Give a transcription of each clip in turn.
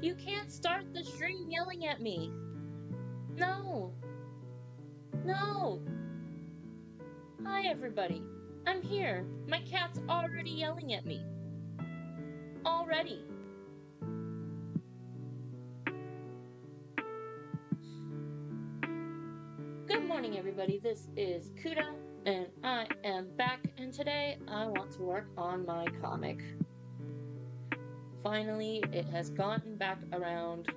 You can't start the stream yelling at me. No. No. Hi, everybody. I'm here. My cat's already yelling at me. Already. Good morning, everybody. This is Kudo, and I am back, and today I want to work on my comic. Finally, it has gotten back around.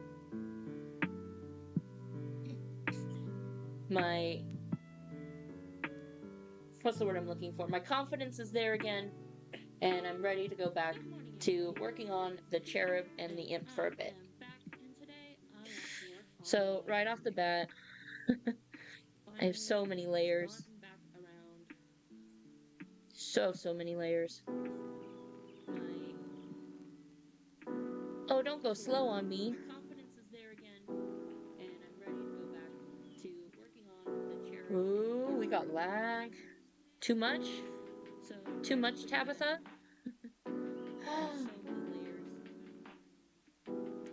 What's the word I'm looking for? My confidence is there again, and I'm ready to go back to working on the Cherub and the Imp for a bit. So, right off the bat, I have so many layers. So many layers. Oh, don't go slow on me. Ooh, we got lag. Too much? Too much, Tabitha? I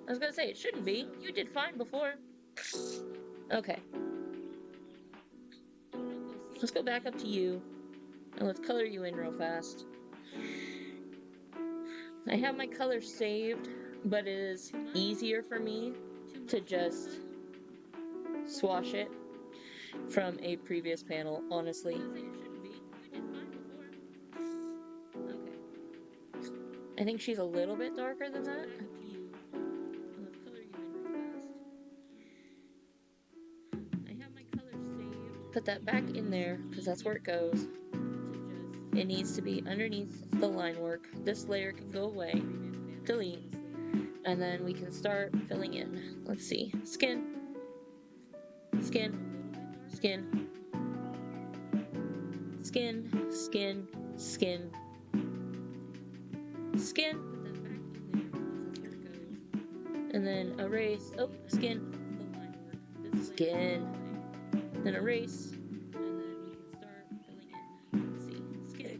was gonna say, it shouldn't be. You did fine before. Okay. Let's go back up to you, and let's color you in real fast. I have my color saved, but it is easier for me to just swash it from a previous panel, honestly. I think she's a little bit darker than that. Put that back in there, because that's where it goes. It needs to be underneath the line work. This layer can go away. Delete. And then we can start filling in. Let's see. Skin. Skin. Skin. Skin. Skin. Skin. Skin. And then erase. Oh, skin. Skin. Then erase. And then we can start filling in. Let's see. Skin.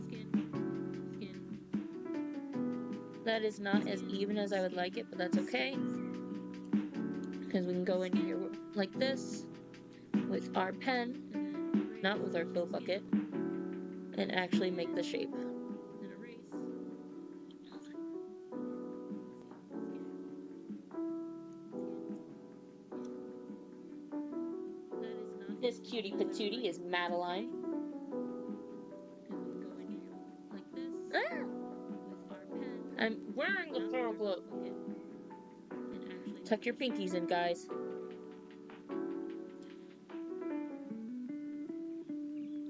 Skin. Skin. That is not as even as I would like it, but that's okay. Because we can go in here like this with our pen, not with our fill bucket, and actually make the shape. This cutie patootie is Madeline. Ah! I'm wearing the fur glove. Tuck your pinkies in, guys.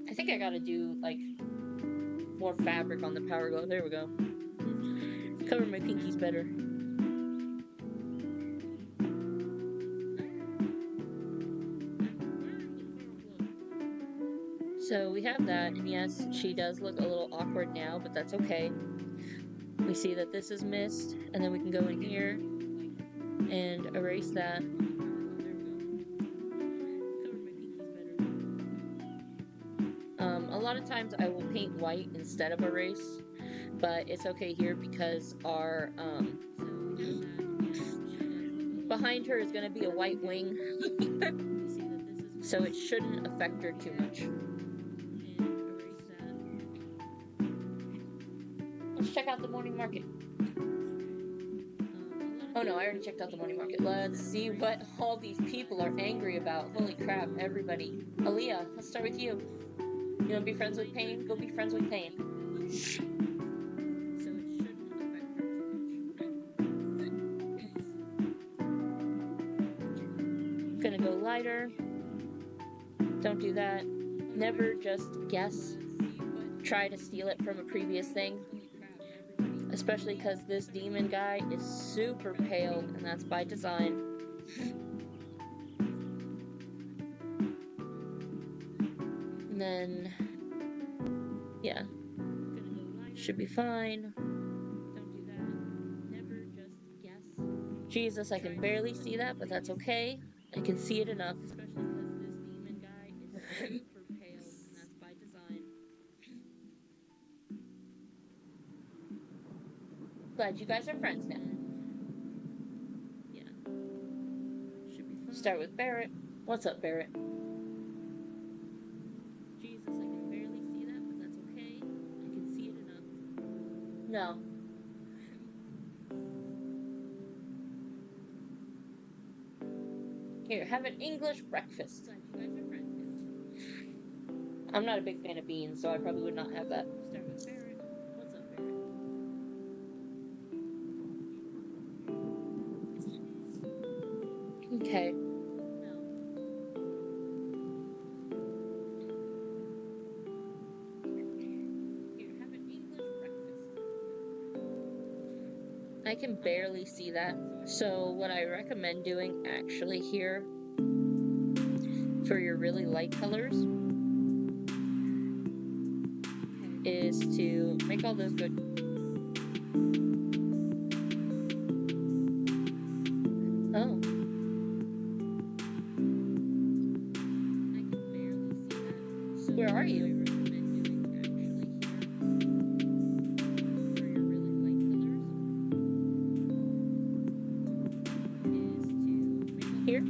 I think I gotta do, like, more fabric on the power glove. There we go. Cover my pinkies better. So we have that, and yes, she does look a little awkward now, but that's okay. We see that this is missed, and then we can go in here and erase that. A lot of times I will paint white instead of erase, but it's okay here because our behind her is going to be a white wing, so it shouldn't affect her too much. Let's check out the morning market. Oh no, I already checked out the morning market. Let's see what all these people are angry about. Holy crap, everybody. Aaliyah, let's start with you. You wanna be friends with Pain? Go be friends with Pain. Gonna go lighter. Don't do that. Never just guess. Try to steal it from a previous thing. Especially because this demon guy is super pale, and that's by design. And then, yeah, should be fine. Jesus, I can barely see that, but that's okay. I can see it enough. Glad you guys are friends now. Start with Barrett. What's up, Barrett? Jesus, I can barely see that, but that's okay. I can see it enough. No. Here, have an English breakfast. I'm not a big fan of beans, so I probably would not have that. Start with Barrett. What's up, Barrett? Okay. I can barely see that. So what I recommend doing actually here for your really light colors is to make all those good. Oh. I can barely see that. So where are you? Here?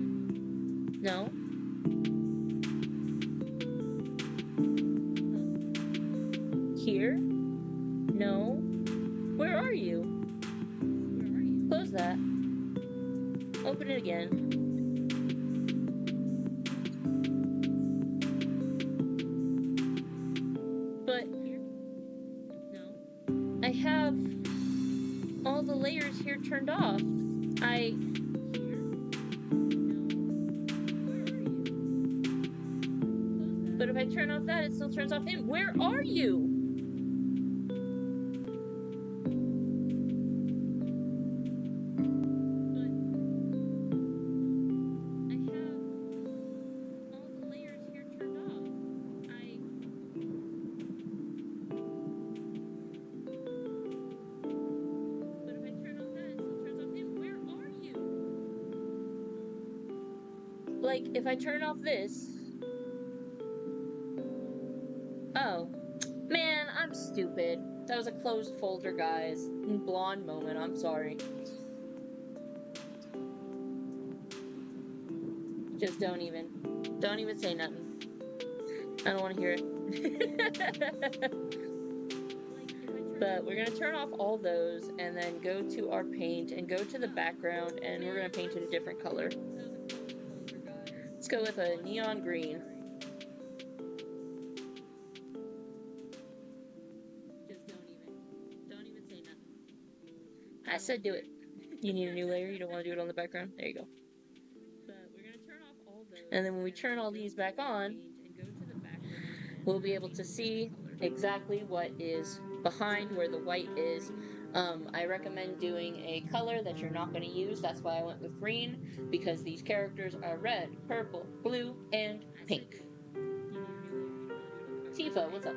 No. Here? No. Where are you? Close that. Open it again. But here? No. I have all the layers here turned off. But if I turn off that, it still turns off him. Where are you? But I have all the layers here turned off. But if I turn off that, it still turns off him. Where are you? Like, if I turn off this. Oh, man, I'm stupid. That was a closed folder, guys. Blonde moment, I'm sorry. Just don't even say nothing. I don't want to hear it. But we're going to turn off all those and then go to our paint and go to the background and we're going to paint it a different color. Let's go with a neon green. I said do it. You need a new layer? You don't want to do it on the background? There you go. But we're going to turn off all those. And then when we turn all these back on, we'll be able to see exactly what is behind where the white is. I recommend doing a color that you're not going to use. That's why I went with green, because these characters are red, purple, blue, and pink. Tifa, what's up?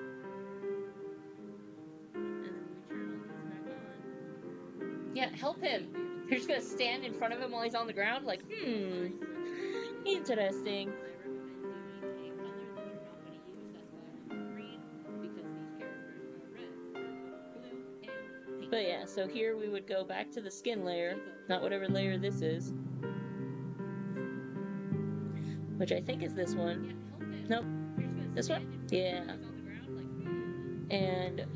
Yeah, help him. You're just gonna stand in front of him while he's on the ground? Like, interesting. But yeah, so here we would go back to the skin layer, not whatever layer this is. Which I think is this one. Nope. This one? Yeah. And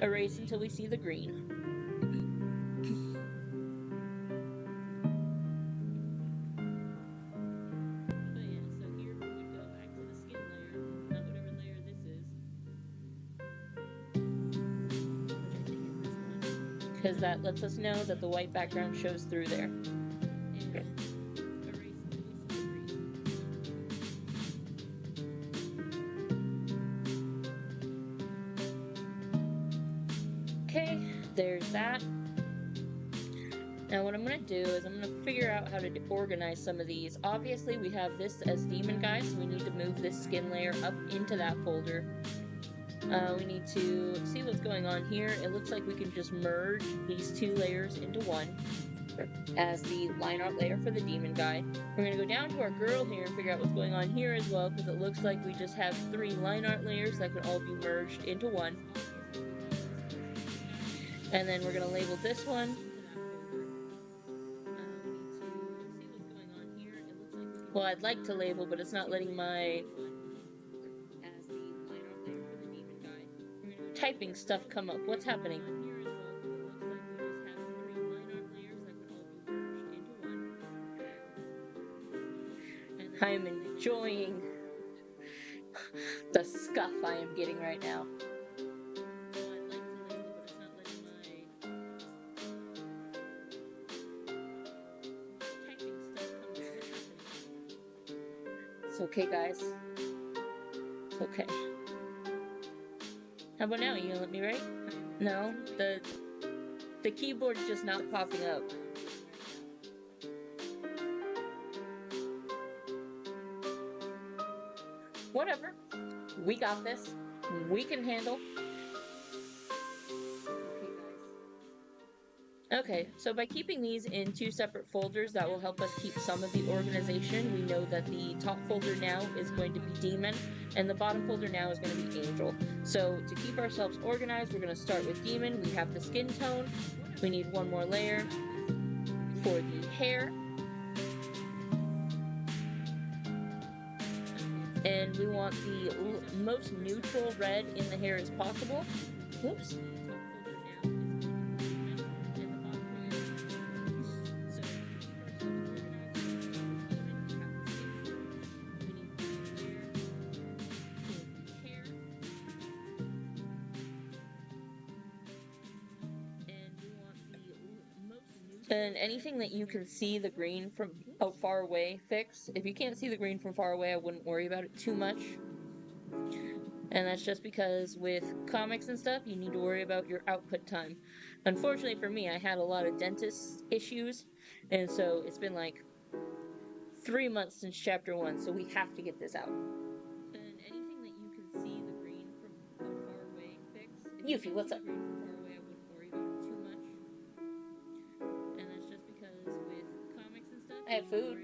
erase until we see the green. Because that lets us know that the white background shows through there. Okay, there's that. Now what I'm going to do is I'm going to figure out how to organize some of these. Obviously we have this as demon guys, so we need to move this skin layer up into that folder. We need to see what's going on here. It looks like we can just merge these two layers into one as the line art layer for the demon guy. We're going to go down to our girl here and figure out what's going on here as well, because it looks like we just have 3 line art layers that can all be merged into one. And then we're going to label this one. Well, I'd like to label, but it's not letting my typing stuff come up. What's happening? I am enjoying the scuff I am getting right now. It's okay, guys. It's okay. How about now? You gonna let me write? No? The keyboard's just not popping up. Whatever. We got this. We can handle. Okay, so by keeping these in 2 separate folders, that will help us keep some of the organization. We know that the top folder now is going to be Demon, and the bottom folder now is going to be Angel. So to keep ourselves organized, we're going to start with Demon. We have the skin tone. We need one more layer for the hair. And we want the most neutral red in the hair as possible. Whoops. And anything that you can see the green from far away, fix. If you can't see the green from far away, I wouldn't worry about it too much. And that's just because with comics and stuff, you need to worry about your output time. Unfortunately for me, I had a lot of dentist issues, and so it's been like 3 months since chapter 1, so we have to get this out. And anything that you can see the green from far away, fix. Yuffie, what's up? I have food.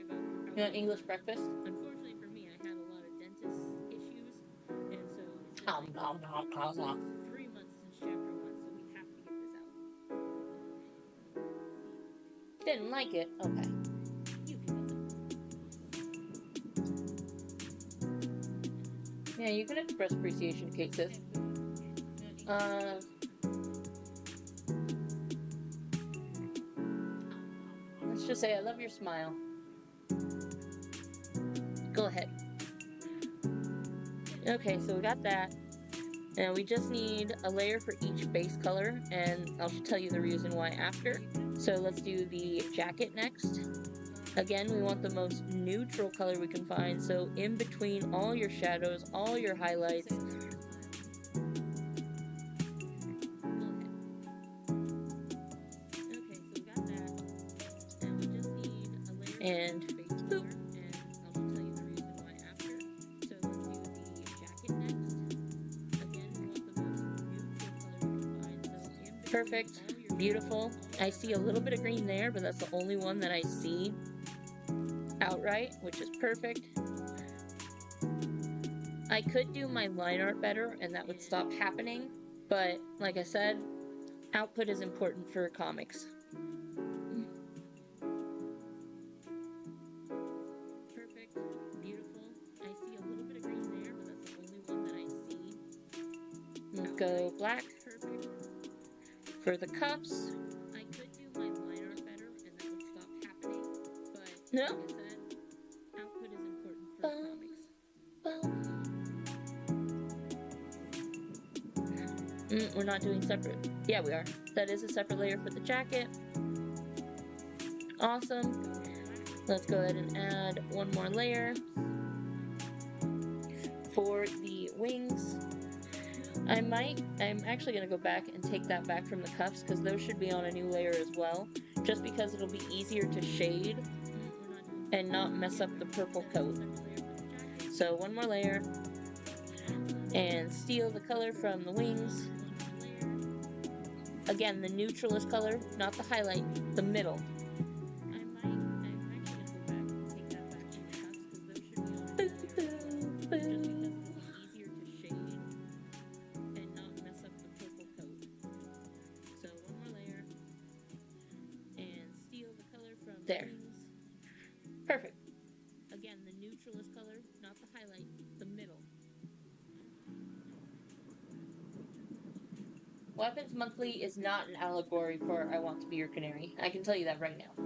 You want English breakfast? Unfortunately for me, I had a lot of dentist issues, and so it's been like 3 months since chapter 1, so we have to get this out. Didn't like it? Okay. Yeah, you can express appreciation, Kate says. Let's just say I love your smile. Go ahead. Okay, so we got that. And we just need a layer for each base color, and I'll tell you the reason why after. So let's do the jacket next. Again, we want the most neutral color we can find, so in between all your shadows, all your highlights. And boop. And I'll tell you the reason why after. So let's do the jacket next. Again, we want the most neutral color we can find. So perfect. Beautiful. I see a little bit of green there, but that's the only one that I see outright, which is perfect. I could do my line art better and that would stop happening, but like I said, output is important for comics. Go black for the cuffs. I could do my line art better and that would stop happening, but no. Like I said, output is important for comics. We're not doing separate. Yeah, we are. That is a separate layer for the jacket. Awesome. Let's go ahead and add one more layer for the wings. I'm actually going to go back and take that back from the cuffs because those should be on a new layer as well, just because it'll be easier to shade and not mess up the purple coat. So one more layer and steal the color from the wings. Again, the neutralist color, not the highlight, the middle. There. Perfect. Again, neutralist color, not the highlight, the middle. Weapons Monthly is not an allegory for I Want to Be Your Canary. I can tell you that right now.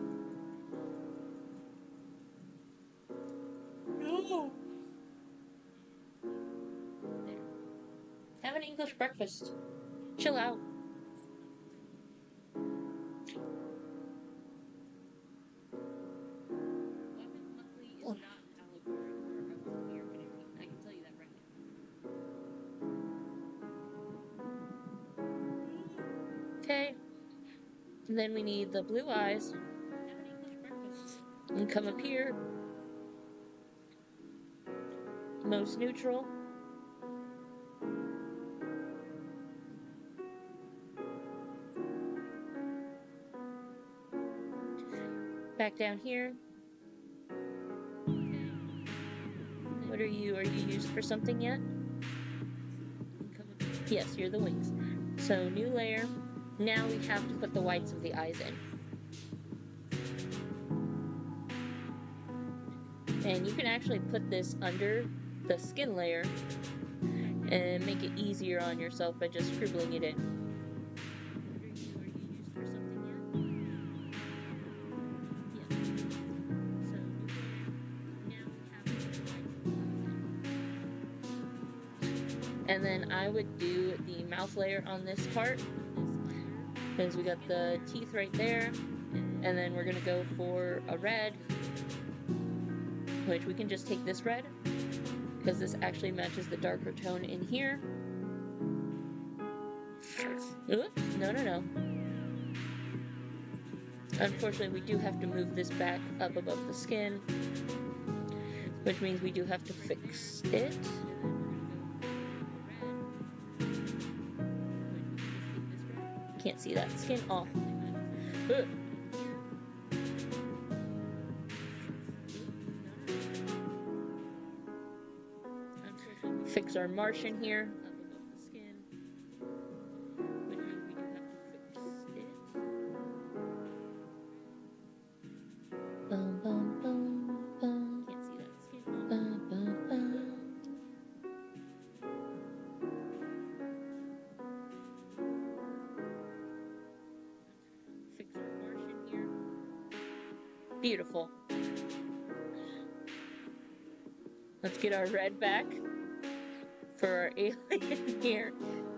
No! There. Have an English breakfast. Chill out. Weapons Monthly is not an allegory for I Want to Be Your Canary. I can tell you that right now. Okay. And then we need the blue eyes. Have an English breakfast. And come up here. Most neutral. Back down here. What are you? Are you used for something yet? Yes, you're the wings. So new layer. Now we have to put the whites of the eyes in. And you can actually put this under the skin layer and make it easier on yourself by just scribbling it in. And then I would do the mouth layer on this part because we got the teeth right there. And then we're gonna go for a red, which we can just take this red because this actually matches the darker tone in here. Oops, no. Unfortunately, we do have to move this back up above the skin, which means we do have to fix it. Can't see that skin off. Fix our Martian here. Beautiful. Let's get our red back for our alien here.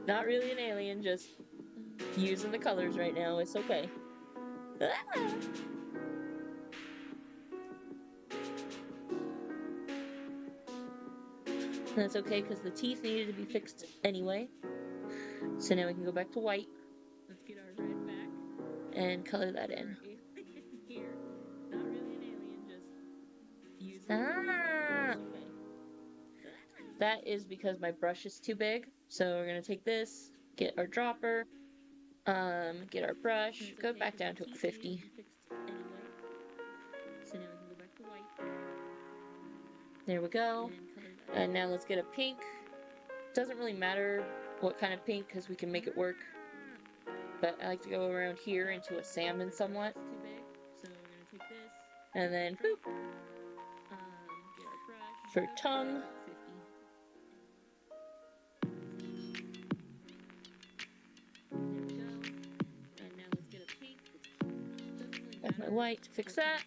Not really an alien, just using the colors right now. It's okay. Ah! That's okay because the teeth needed to be fixed anyway. So now we can go back to white. Let's get our red back and color that in. That is because my brush is too big. So we're gonna take this, get our dropper, get our brush, go back down to 50. So now we can go back to white. There we go. And now let's get a pink. Doesn't really matter what kind of pink because we can make it work. But I like to go around here into a salmon somewhat. So we're gonna take this. And then boop. For tongue. Back my white to fix that.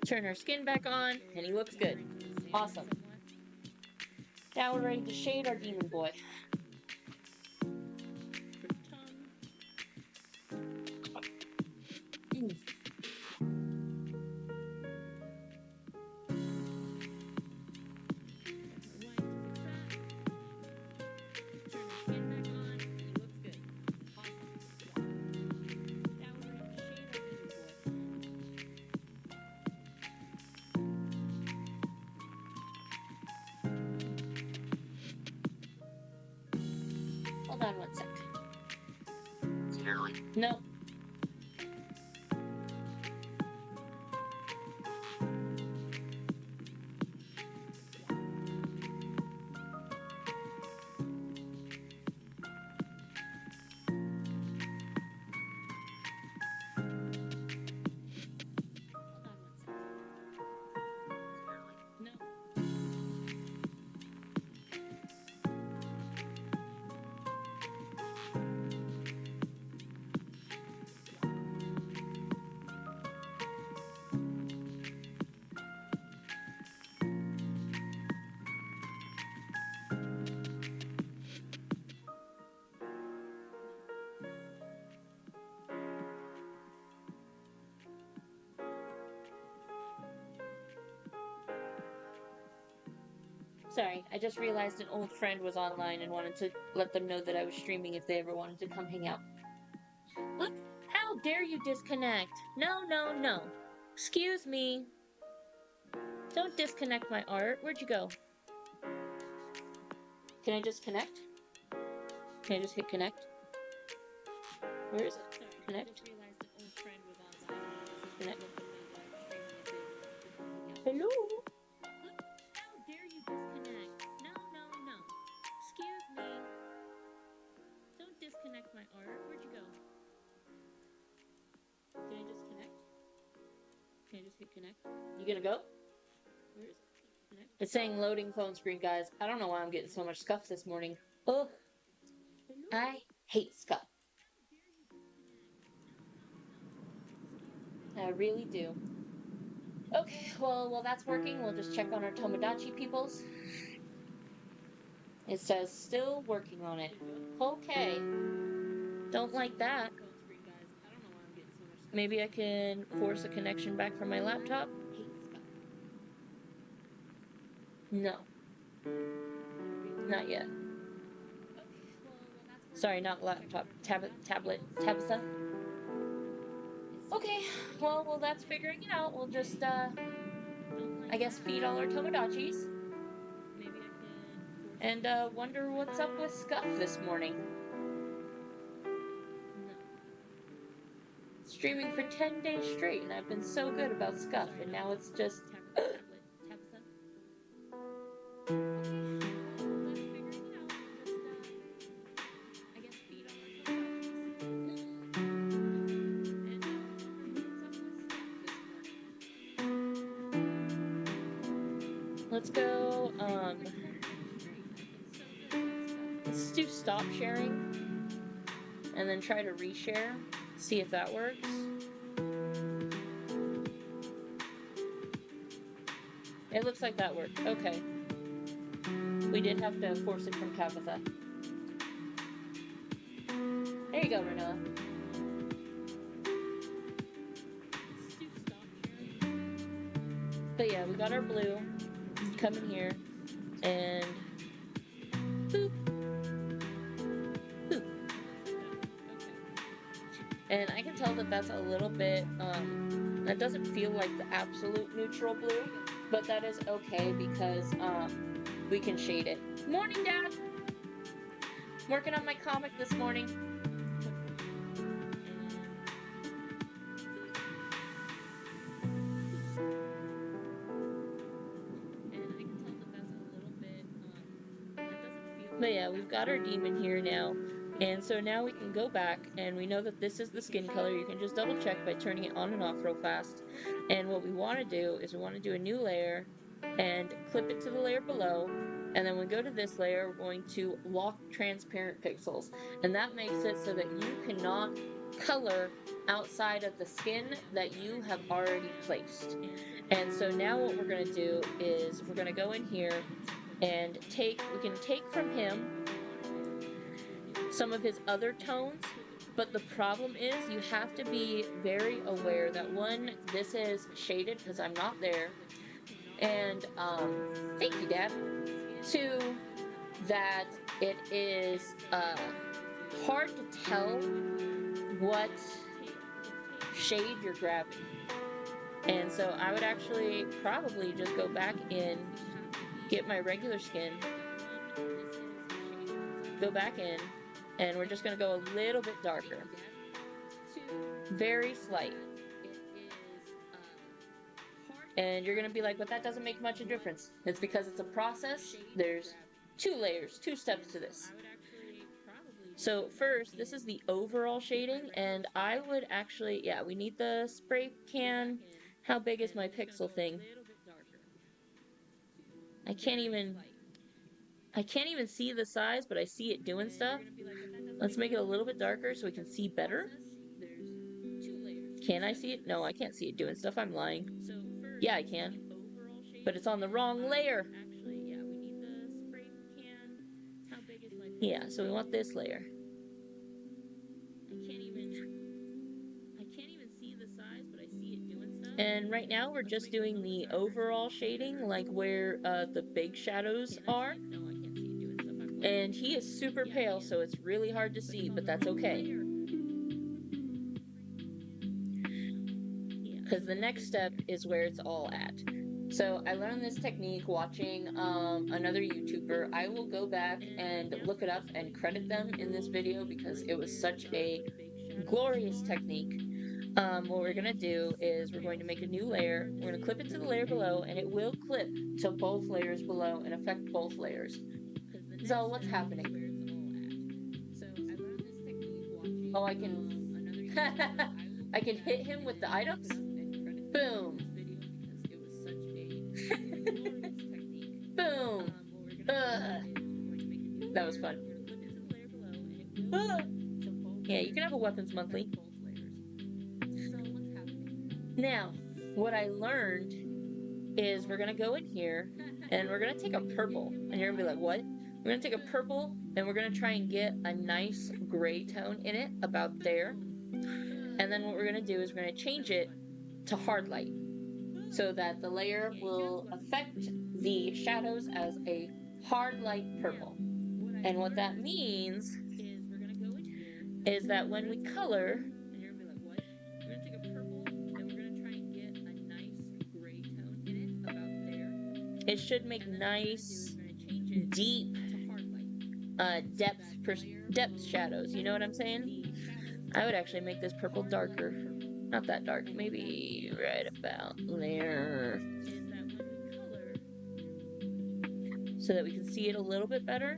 Turn our skin back on, and he looks good. Awesome. Now we're ready to shade our demon boy. Hold on one sec. No. Sorry, I just realized an old friend was online and wanted to let them know that I was streaming if they ever wanted to come hang out. Look, how dare you disconnect? No, no, no. Excuse me. Don't disconnect my art. Where'd you go? Can I just connect? Can I just hit connect? Where is it? Connect? Connect. Hello? How dare you disconnect? No, no, no. Excuse me. Don't disconnect my art. Where'd you go? Can I just connect? Can I just hit connect? You gonna go? Where is it? Connect? It's saying loading phone screen, guys. I don't know why I'm getting so much scuff this morning. Ugh. I hate scuff. I really do. Okay, well, while that's working, we'll just check on our Tomodachi peoples. It says still working on it. Okay. Don't like that. Maybe I can force a connection back from my laptop? No. Not yet. Sorry, not laptop. Tablet. Tabitha. Okay, well, while that's figuring it out, we'll just, I guess feed all our Tomodachis. And, wonder what's up with Scuff this morning. Streaming for 10 days straight, and I've been so good about Scuff, and now it's just... Let's go, let's do stop sharing, and then try to reshare, see if that works. It looks like that worked. Okay. We did have to force it from Tabitha. There you go, Renella. But yeah, we got our blue. Come in here. And... boop. Boop. And I can tell that that's a little bit, that doesn't feel like the absolute neutral blue. But that is okay because, we can shade it. Morning, Dad! I'm working on my comic this morning. But yeah, we've got our demon here now. And so now we can go back, and we know that this is the skin color. You can just double check by turning it on and off real fast. And what we want to do is we want to do a new layer and clip it to the layer below. And then when we go to this layer, we're going to lock transparent pixels. And that makes it so that you cannot color outside of the skin that you have already placed. And so now what we're going to do is we're going to go in here and we can take from him some of his other tones, but the problem is you have to be very aware that one, this is shaded because I'm not there, and thank you, Dad. Two, that it is hard to tell what shade you're grabbing. And so I would actually probably just go back in, get my regular skin, go back in, and we're just going to go a little bit darker. Very slight. And you're going to be like, but that doesn't make much of a difference. It's because it's a process. There's 2 layers, 2 steps to this. So first, this is the overall shading, and I would actually, yeah, we need the spray can. How big is my pixel thing? I can't even see the size, but I see it doing stuff. Let's make it a little bit darker so we can see better. Can I see it? No, I can't see it doing stuff. I'm lying. Yeah, I can. But it's on the wrong layer. Yeah, so we want this layer. I can't even see the size, but I see it doing stuff. And right now we're just doing the overall shading, like where the big shadows are. And he is super pale, so it's really hard to see, but that's okay. Because the next step is where it's all at. So I learned this technique watching another YouTuber. I will go back and look it up and credit them in this video because it was such a glorious technique. What we're going to do is we're going to make a new layer. We're going to clip it to the layer below, and it will clip to both layers below and affect both layers. So what's happening? Oh, I can I can hit him with the items? Boom. Boom. That was fun. Yeah, you can have a weapons monthly. Now, what I learned is we're gonna go in here and we're gonna take a purple. And you're gonna be like, what? We're gonna take a purple and we're gonna try and get a nice gray tone in it, about there. And then what we're gonna do is we're gonna change it to hard light so that the layer will affect the shadows as a hard light purple. And what that means is that when we color, it should make nice, deep depth shadows. You know what I'm saying? I would actually make this purple darker. Not that dark, maybe right about there. So that we can see it a little bit better.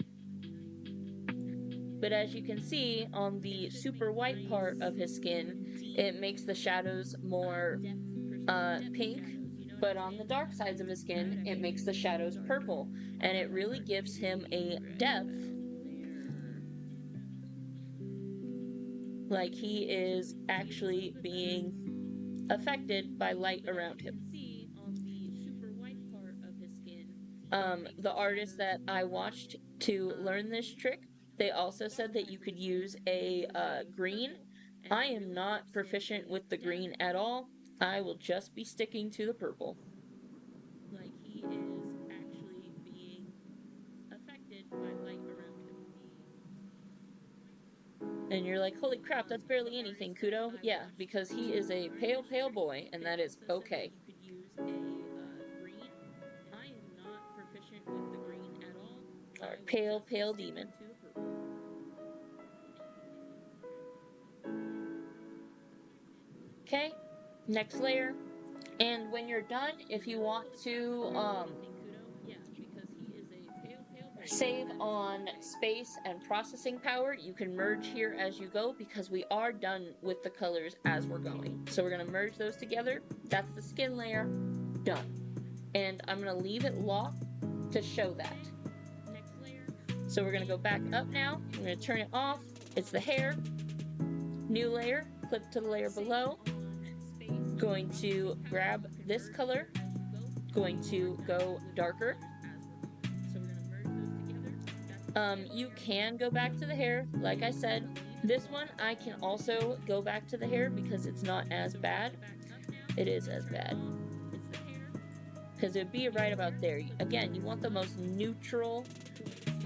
But as you can see on the super white part of his skin, it makes the shadows more pink. But on the dark sides of his skin, it makes the shadows purple. And it really gives him a depth. Like he is actually being affected by light around him. The artist that I watched to learn this trick, they also said that you could use a green. I am not proficient with the green at all. I will just be sticking to the purple. Like he is actually being affected by light around him. And you're like, holy crap, that's barely anything, Kudo. Yeah, because he is a pale, pale boy, and that is okay. Our pale, pale demon. Okay, next layer. And when you're done, if you want to save on space and processing power, you can merge here as you go because we are done with the colors as we're going. So we're going to merge those together. That's the skin layer. Done. And I'm going to leave it locked to show that. So we're going to go back up now. I'm going to turn it off. It's the hair. New layer. Clip to the layer below. Going to grab this color. Going to go darker. You can go back to the hair, like I said. This one, I can also go back to the hair because it's not as bad. It is as bad. Because it would be right about there. Again, you want the most neutral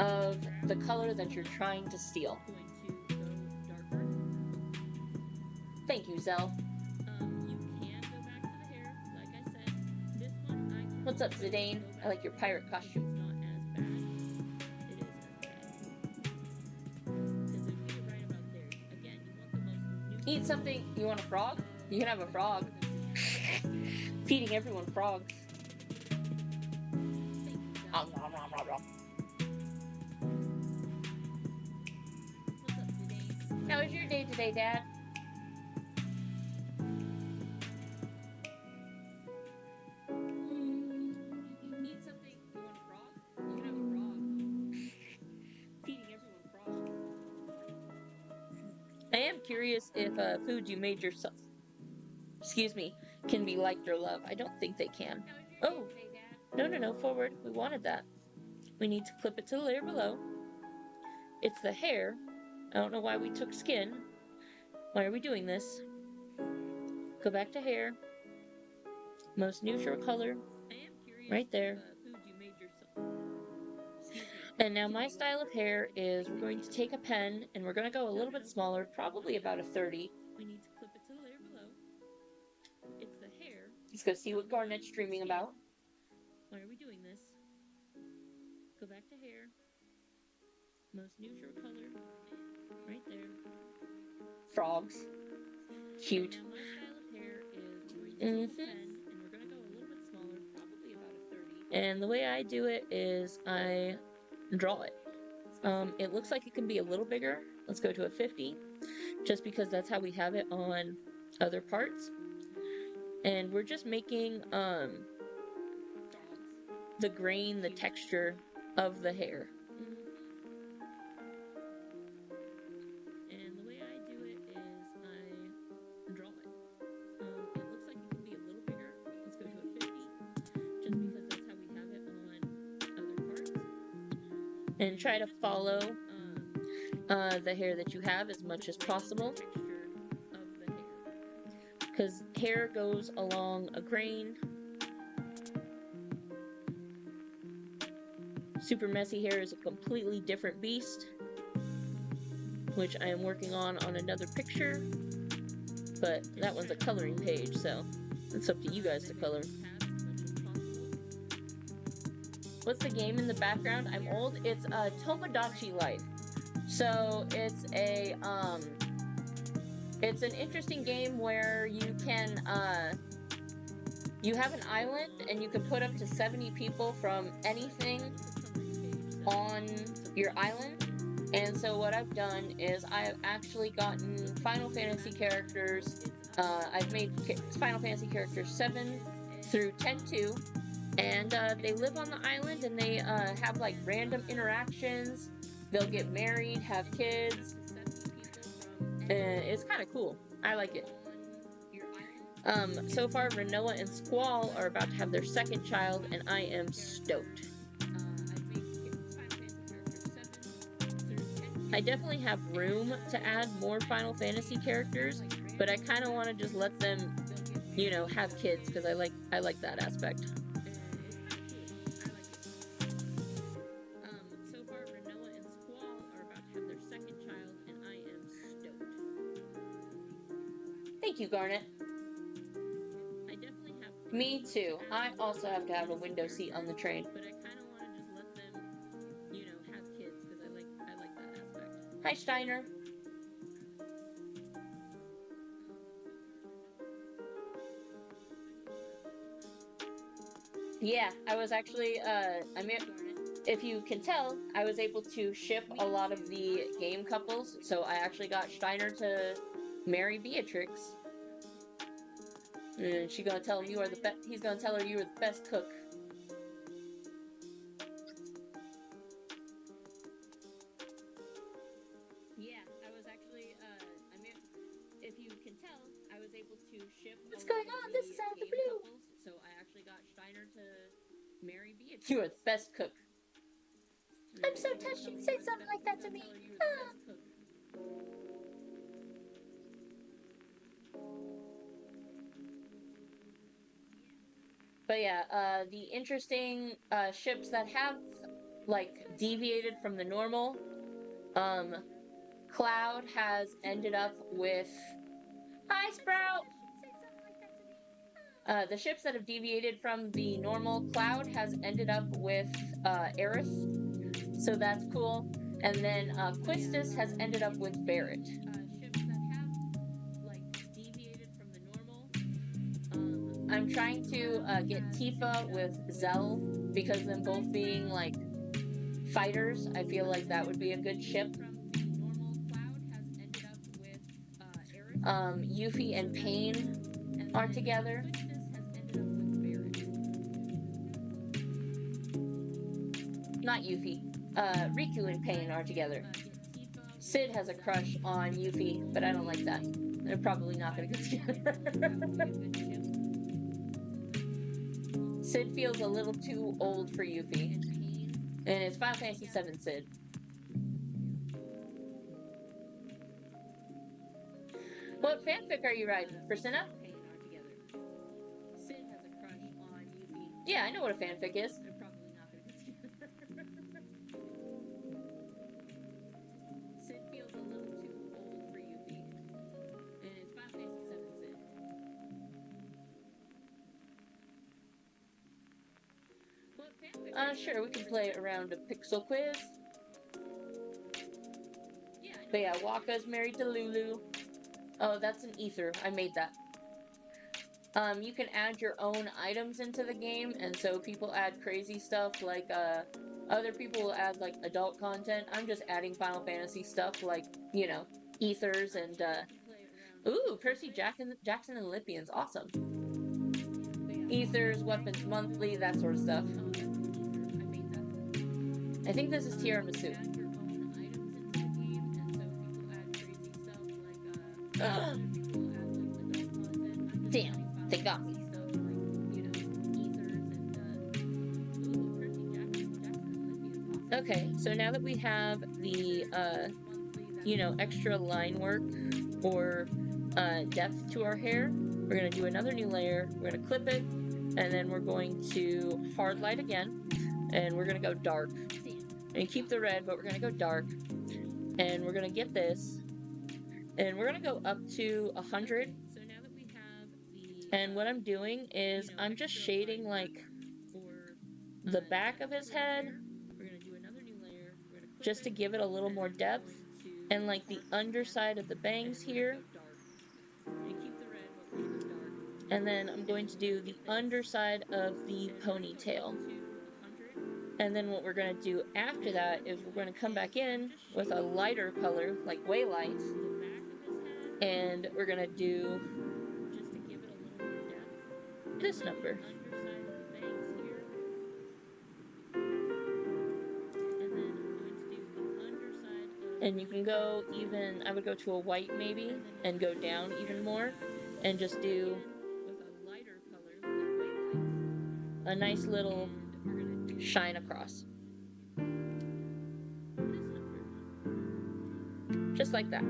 of the color that you're trying to steal. Thank you, Zell. What's up, Zidane? I like your pirate costume. Eat something. You want a frog? You can have a frog. Feeding everyone frogs. How was your day today, Dad? Eat something. You want a frog? You can have a frog. Feeding everyone frogs. I am curious if foods you made yourself, can be liked or loved. I don't think they can. Oh, no, forward. We wanted that. We need to clip it to the layer below. It's the hair. I don't know why we took skin. Why are we doing this? Go back to hair. most neutral color, right there. And now my style of hair is we're going to take a pen and we're going to go a little bit smaller, probably about a 30. We need to clip it to the layer below. It's the hair. Let's go see what Garnet's dreaming about. Why are we doing this? Go back to hair. Most neutral color. Right there. Frogs. Cute. And now my style of hair is we're going to take a pen and we're going to go a little bit smaller, probably about a 30. And the way I do it is I draw it. It looks like it can be a little bigger. Let's go to a 50, just because that's how we have it on other parts. And we're just making the grain, the texture of the hair. And the way I do it is I draw it. It looks like it can be a little bigger. Let's go to a 50, just because that's how we have it on other parts. And try to follow the hair that you have as much as possible, because hair goes along a grain. Super messy hair is a completely different beast, which I am working on another picture, but that one's a coloring page, so it's up to you guys to color. What's the game in the background? I'm old. It's Tomodachi Life. So it's an interesting game where you can you have an island and you can put up to 70 people from anything on your island. And so what I've done is I've actually gotten Final Fantasy characters. I've made Final Fantasy characters 7 through 10-2. And they live on the island and they have like random interactions. They'll get married, have kids. It's kind of cool. I like it. So far, Renoa and Squall are about to have their second child, and I am stoked. I definitely have room to add more Final Fantasy characters, but I kind of want to just let them, you know, have kids because I like that aspect. Thank you, Garnet. I definitely have. Me too. I also have to have a window seat on the train. But I kind of want to just let them, you know, have kids because I like that aspect. Hi, Steiner. Yeah, I was actually, if you can tell, I was able to ship a lot of the game couples, so I actually got Steiner to marry Beatrix. And she's gonna tell him you are the best. He's gonna tell her you are the best cook. Yeah, I was actually, if you can tell, I was able to ship. What's going on? This is out of the blue. Couples, so I actually got Steiner to marry Beatrix. You are the best cook. I'm so touched you say something like that to me. But yeah, the interesting ships that have like deviated from the normal, Cloud has ended up with. Hi, Sprout. The ships that have deviated from the normal, Cloud has ended up with Aerith, so that's cool. And then Quistis has ended up with Barrett. Ships that have like deviated from the normal. I'm trying to get Tifa with Zell, because them both being like fighters, I feel like that would be a good ship. Yuffie and Pain are together. Not Yuffie. Riku and Pain are together. Sid has a crush on Yuffie, but I don't like that. They're probably not going to get together. Sid feels a little too old for Yuffie. And it's Final Fantasy VII Sid. What fanfic are you writing? Persona? Yeah, I know what a fanfic is. They're probably not gonna get together. Sid feels a little too old for Yuffie. And it's Final Fantasy 7 Sid. But fanfic. Sure, we can play around a pixel quiz. Yeah, I know. But yeah, Waka's married to Lulu. Oh, that's an ether. I made that. You can add your own items into the game, and so people add crazy stuff like, other people will add, like, adult content. I'm just adding Final Fantasy stuff like, you know, ethers and, ooh, Percy Jackson and Lipians. Awesome. Ethers, weapons monthly, that sort of stuff. Oh, that's an ether. I made that. I think this is tiramisu. Add your own items into the game, and so people add crazy stuff like, other people add, like, adult content. I'm just Damn, adding they got me. stuff like, you know, ethers and, ooh, Percy Jackson and Lipians. Awesome. Okay, so now that we have the, you know, extra line work or depth to our hair, we're going to do another new layer. We're going to clip it, and then we're going to hard light again, and we're going to go dark. And keep the red, but we're going to go dark. And we're going to get this, and we're going to go up to 100. So now that we have the, And what I'm doing is I'm just shading, like, the back of his head, we're gonna do another new layer. We're gonna just to give it a little more depth, and like the underside of the bangs here. And keep the red, but we're gonna go dark. And then I'm going to do the underside of the ponytail. And then what we're going to do after that is we're going to come back in with a lighter color, like way light, and we're going to do Just to give it a little more depth. this number. Underside of the bangs here. And then I'm going to do the underside of. And you can go even, I would go to a white maybe, and go down even more, and just do With a lighter color, like way light. a nice little And we're gonna do shine across. this number. Just like that.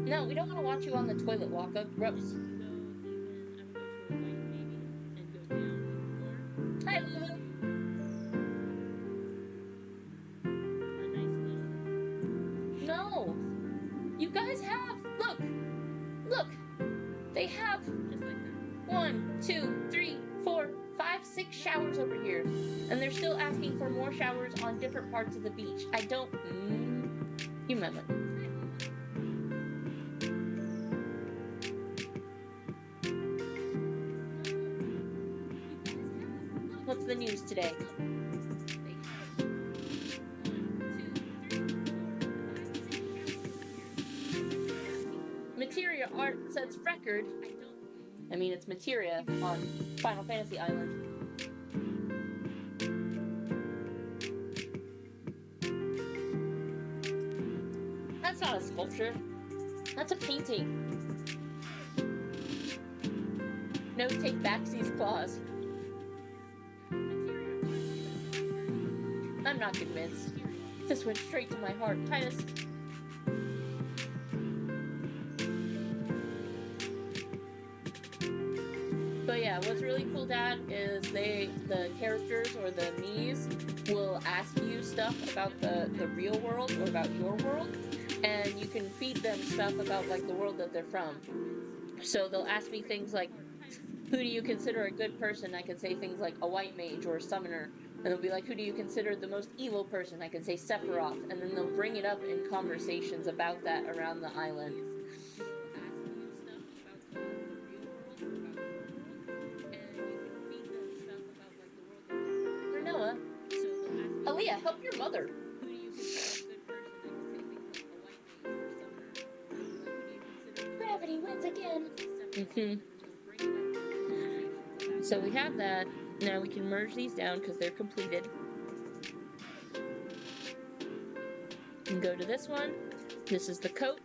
No, we don't want to watch you on the toilet, Waka. Gross. So even I would go to a white maybe and go down even more. Hi, Lulu. A nice little. No. You guys have. Look. Look. They have Just like that. 1, 2, 3, 4, 5, 6 showers over here. And they're still asking for more showers on different parts of the beach. I don't. You remember. What's the news today? Materia art says record. I mean, it's materia on Final Fantasy Island. That's not a sculpture. That's a painting. No, take Baxy's claws. I'm not convinced. This went straight to my heart. Titus. But yeah, what's really cool, Dad, is the characters or the Miis will ask you stuff about the real world or about your world, and you can feed them stuff about like the world that they're from. So they'll ask me things like, who do you consider a good person? I can say things like a white mage or a summoner. And they'll be like, who do you consider the most evil person? I can say Sephiroth. And then they'll bring it up in conversations about that around the island. Noah, Aaliyah, help your mother. Gravity wins again. So we have that. Now we can merge these down because they're completed. And go to this one. This is the coat.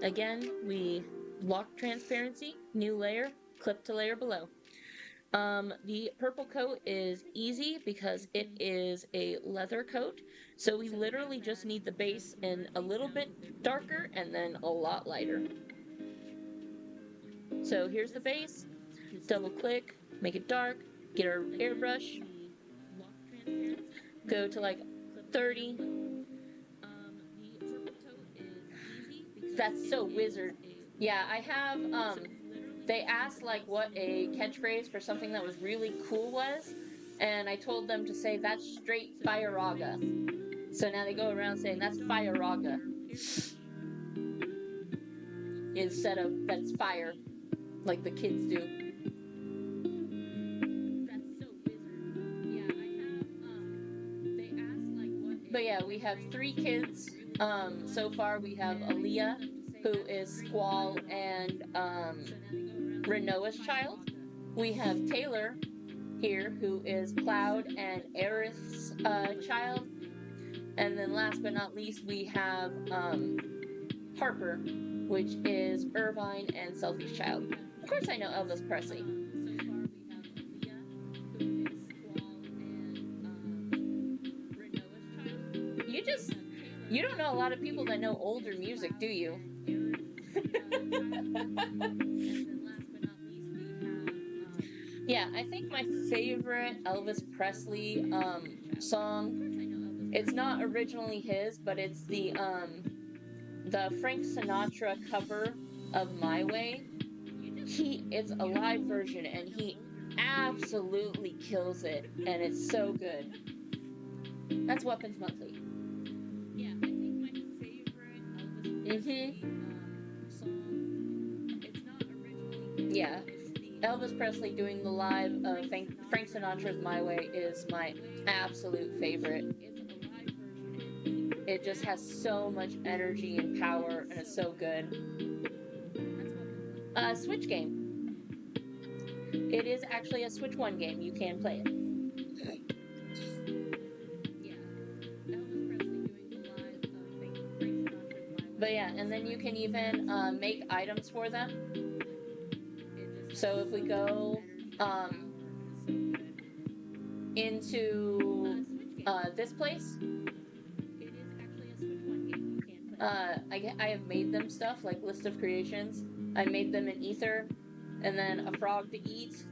Again, we lock transparency, new layer, clip to layer below. The purple coat is easy because it is a leather coat. So we literally just need the base in a little bit darker and then a lot lighter. So here's the base. Double click, make it dark, get our airbrush, go to like 30. That's so wizard. Yeah, I have, they asked like what a catchphrase for something that was really cool was, and I told them to say that's straight Fire-raga. So now they go around saying that's Fire-raga instead of that's fire, like the kids do. But yeah, we have 3 kids. So far we have Aaliyah, who is Squall and Renoa's child. We have Taylor here, who is Cloud and Aerith's child. And then last but not least, we have Harper, which is Irvine and Selfie's child. Of course I know Elvis Presley. You don't know a lot of people that know older music, do you? Yeah, I think my favorite Elvis Presley song, it's not originally his, but it's the Frank Sinatra cover of My Way. It's a live version and he absolutely kills it, and it's so good. That's Weapons Monthly. Yeah, I think my favorite Elvis Presley song, it's not originally. Yeah, Elvis Presley doing the live Frank Sinatra's My Way is my absolute favorite. It just has so much energy and power, and it's so good. Switch game. It is actually a Switch 1 game. You can play it. But yeah, and then you can even make items for them. So if we go into this place, I have made them stuff like list of creations. I made them an ether, and then a frog to eat,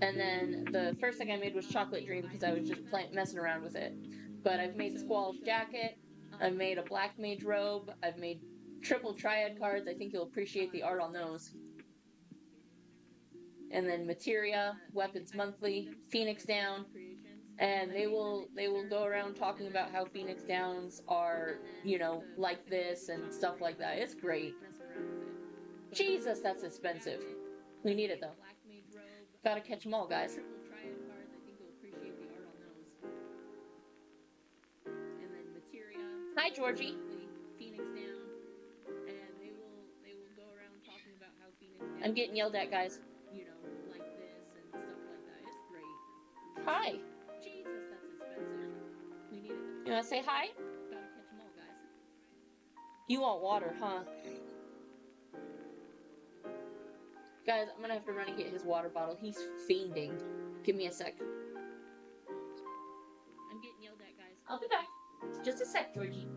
and then the first thing I made was chocolate dream because I was just messing around with it. But I've made Squall's jacket, I've made a black mage robe, I've made triple triad cards. I think you'll appreciate the art on those. And then Materia, Weapons Monthly, Phoenix Down, and they will go around talking about how Phoenix Downs are, you know, like this and stuff like that. It's great. Jesus, that's expensive. We need it though. Gotta catch them all, guys. Hi, Georgie. I'm getting yelled at, guys. You know, like this and stuff like that. It's great. Hi. Jesus, that's expensive. We need it. You wanna say hi? Gotta catch them all, guys. You want water, huh? Guys, I'm gonna have to run and get his water bottle. He's fiending. Give me a sec. I'm getting yelled at, guys. I'll be back. Just a sec, Georgie.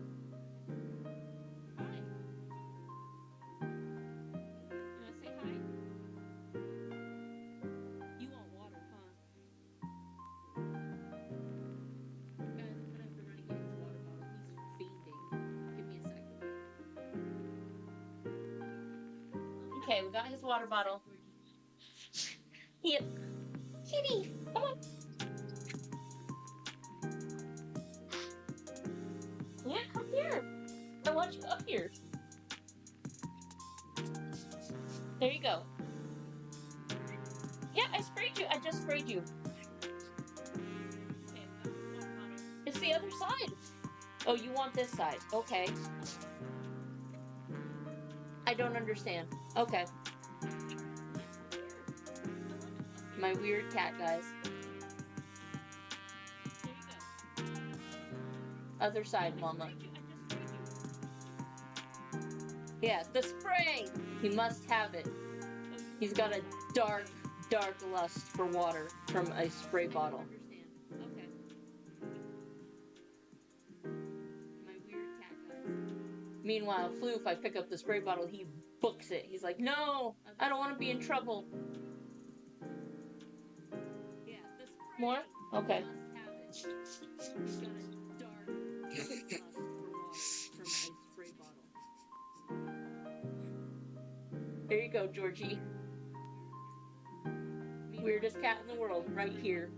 Okay, we got his water bottle. Yep. Kitty, come on. Yeah, come here. I want you up here. There you go. Yeah, I sprayed you. I just sprayed you. It's the other side. Oh, you want this side. Okay. I don't understand. Okay. My weird cat, guys. Other side, Mama. Yeah, the spray! He must have it. He's got a dark, dark lust for water from a spray bottle. Okay. My weird cat, guys. Meanwhile, Flu, if I pick up the spray bottle, he books it. He's like, no, I don't want to be in trouble. More? Okay. Must have it. He's got a dark Tapas from ice spray bottle. There you go, Georgie. Weirdest cat in the world, right here.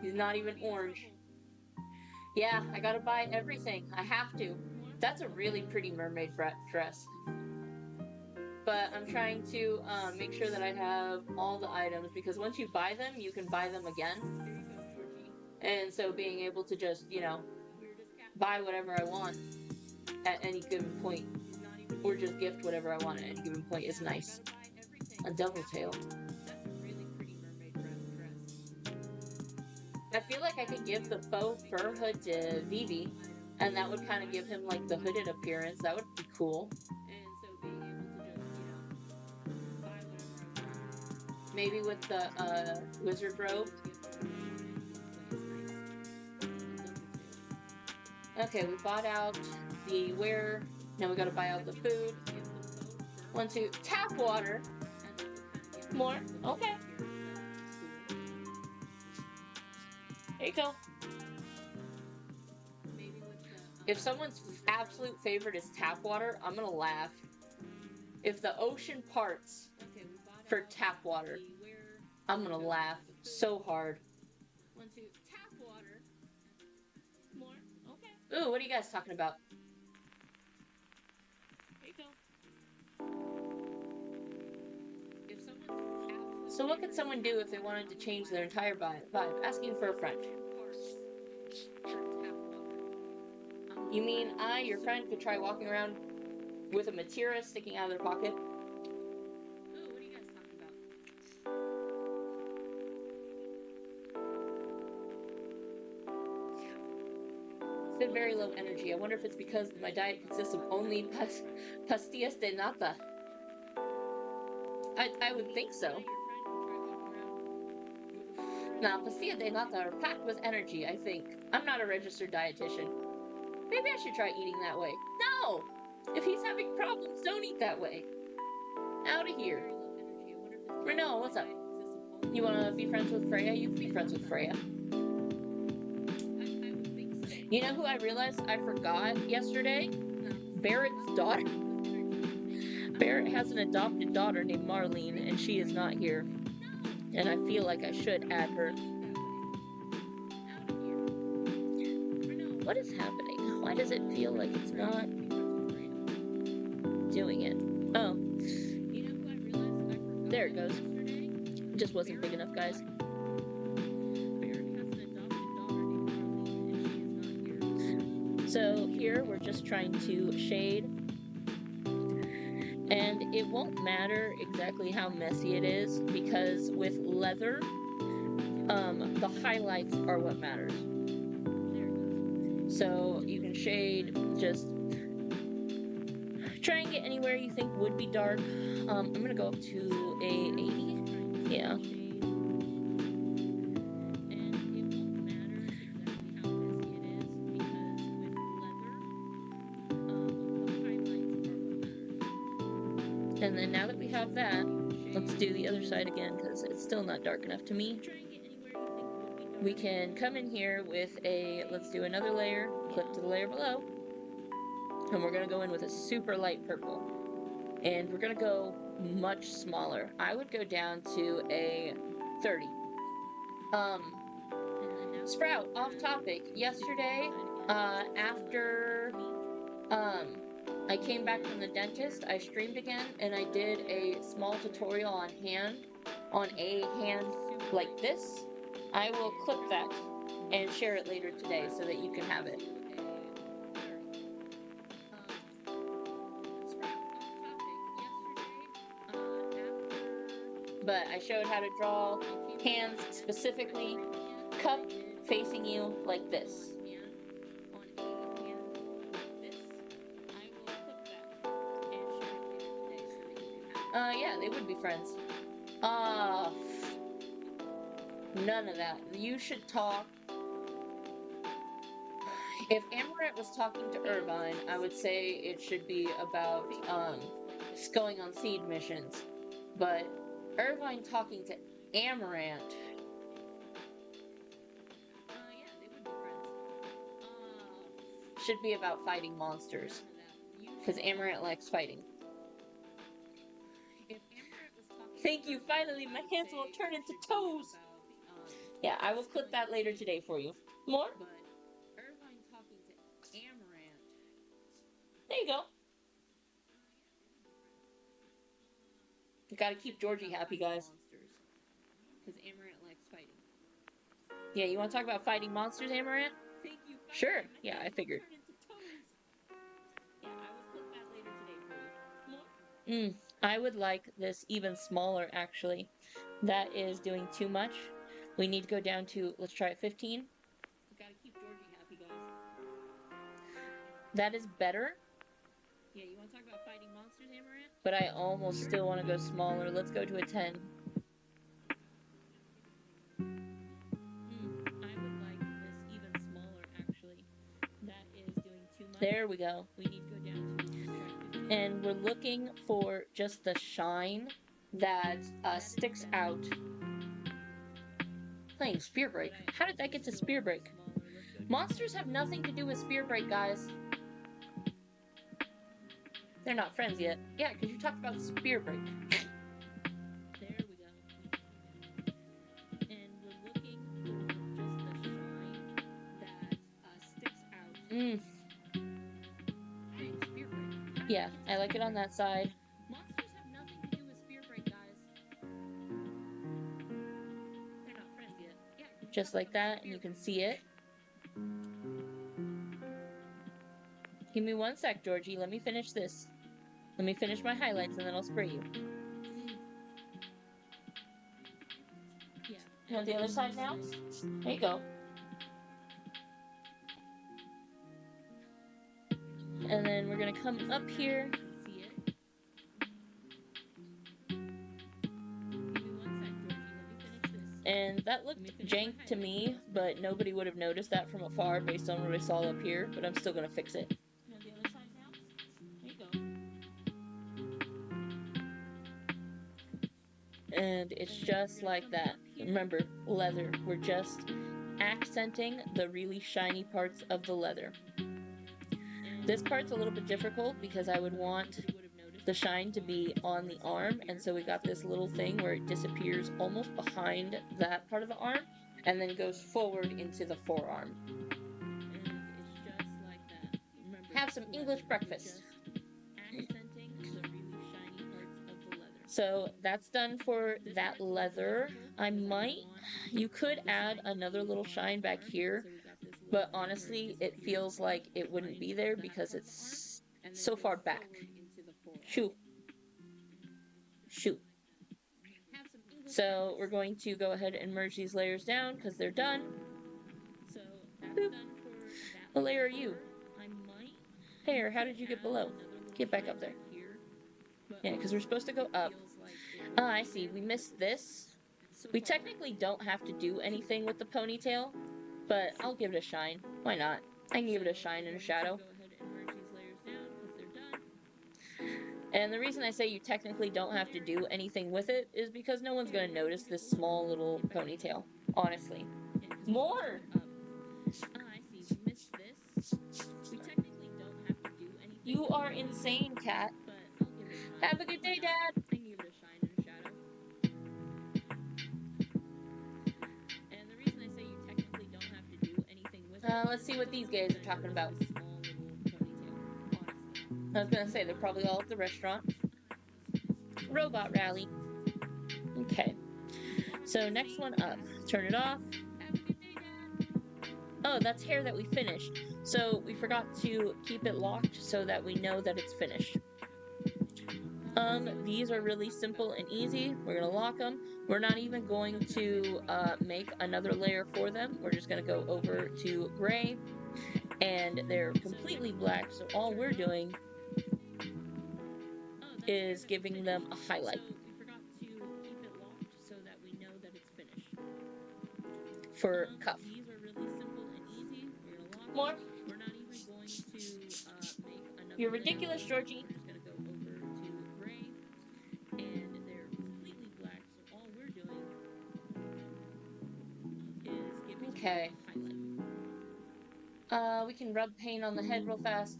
He's not even orange. Yeah, I gotta buy everything. I have to. That's a really pretty mermaid dress. But I'm trying to make sure that I have all the items, because once you buy them, you can buy them again. And so being able to just, you know, buy whatever I want at any given point, or just gift whatever I want at any given point is nice. A double tail. I feel like I could give the faux fur hood to Vivi, and that would kind of give him like the hooded appearance. That would be cool. Maybe with the wizard robe. Okay, we bought out the wear. Now we gotta buy out the food. 1, 2, tap water. More? Okay. There you go. If someone's absolute favorite is tap water, I'm gonna laugh. If the ocean parts for tap water, I'm gonna laugh so hard. 1, 2, tap water. More? Okay. Ooh, what are you guys talking about? There you go. So what could someone do if they wanted to change their entire vibe? Asking for a friend. You mean your friend, could try walking around with a materia sticking out of their pocket? Ooh, what are you guys talking about? It's been very low energy. I wonder if it's because my diet consists of only pastillas de nata. I would think so. Now, pastillas de nata are packed with energy, I think. I'm not a registered dietitian. Maybe I should try eating that way. No! If he's having problems, don't eat that way. Out of here. Renault, what's up? You wanna be friends with Freya? You can be friends with Freya. You know who I realized I forgot yesterday? Barrett's daughter. Barrett has an adopted daughter named Marlene, and she is not here. And I feel like I should add her. What is happening? Why does it feel like it's not doing it? Oh. There it goes. It just wasn't big enough, guys. So here we're just trying to shade. And it won't matter exactly how messy it is, because with leather, the highlights are what matters. So you can shade, just try and get anywhere you think would be dark. I'm gonna go up to a 80. Yeah. And then now that we have that, let's do the other side again, because it's still not dark enough to me. We can come in here with let's do another layer, click to the layer below, and we're going to go in with a super light purple. And we're going to go much smaller. I would go down to a 30. Sprout, off topic. Yesterday, after I came back from the dentist, I streamed again, and I did a small tutorial on a hand like this. I will clip that and share it later today so that you can have it. But I showed how to draw hands specifically, cup facing you like this. Yeah, they would be friends. None of that. You should talk. If Amaranth was talking to Irvine, I would say it should be about, going on seed missions. But Irvine talking to Amaranth, should be about fighting monsters. Because Amaranth likes fighting. If Amaranth was talking Thank you, finally, my hands won't turn into toes! Yeah, I will clip that later today for you. More? But Irvine talking to Amaranth. There you go. You gotta keep Georgie happy, guys. Because Amaranth likes fighting. Yeah, you want to talk about fighting monsters, Amaranth? Thank you. Sure. Yeah, I figured. Yeah, I will clip that later today for you. More? I would like this even smaller, actually. That is doing too much. We need to go down to, let's try it, 15. You gotta keep Georgie happy, guys. That is better. Yeah, you want to talk about fighting monsters, Amaranth? But I almost still want to go smaller. Let's go to a 10. I would like this even smaller, actually. That is doing too much. There we go. We need to go down to And we're looking for just the shine that sticks out. Playing Spear Break. How did that get to Spear Break? Monsters have nothing to do with Spear Break, guys. They're not friends yet. Yeah, because you talked about Spear Break. There we go. And we're looking for just the shine that sticks out. Hey, Spear Break. Yeah, I like it on that side. Monsters have nothing to do with Spear Break, guys. They're not friends yet. Yeah. Just like that, and you can see it. Give me one sec, Georgie. Let me finish this. Let me finish my highlights, and then I'll spray you. Yeah. You want the other side now? There you go. And then we're gonna come up here. See it? Give me one sec, Georgie. Let me finish this. And that looked jank to me, but nobody would have noticed that from afar based on what I saw up here, but I'm still gonna fix it. You want the other side now? There you go. And it's just like that. Remember, leather. We're just accenting the really shiny parts of the leather. This part's a little bit difficult because I would want the shine to be on the arm, and so we got this little thing where it disappears almost behind that part of the arm and then goes forward into the forearm. And it's just like that. Remember, Have some English breakfast. accenting the really shiny parts of the leather. So that's done for that leather. You could add another little shine back here, but honestly, it feels like it wouldn't be there because it's so far back. Shoot. So we're going to go ahead and merge these layers down because they're done. So that's Boop. done for that. What layer are you? I might Here, how did you get below? Get back up there. Yeah, because we're supposed to go up. Ah, I see. We missed this. We technically don't have to do anything with the ponytail, but I'll give it a shine. Why not? I can give it a shine and a shadow. Go ahead and merge these layers down because they're done. And the reason I say you technically don't have to do anything with it is because no one's going to notice this small little ponytail. Honestly. More! I see. We missed this. We technically don't have to do anything. You are insane, Cat. But I'll give it a shine. Have a good day, Dad! I can give it a shine and a shadow. And the reason I say you technically don't have to do anything with it. Let's see what these guys are talking about. Small little ponytail, honestly. I was going to say, they're probably all at the restaurant. Robot rally. Okay. So next one up. Turn it off. Have a good day, Dad. Oh, that's hair that we finished. So we forgot to keep it locked so that we know that it's finished. These are really simple and easy. We're going to lock them. We're not even going to make another layer for them. We're just going to go over to gray. And they're completely black, so all we're doing is giving them a highlight. So we forgot to keep it locked so that we know that it's finished. For cuff. These are really simple and easy. We're gonna lock More. them. We're not even going to make another. You're layer. ridiculous, Georgie. We're just gonna go over to gray, and they're completely black. So all we're doing is giving Okay. a highlight. We can rub paint on the head real fast.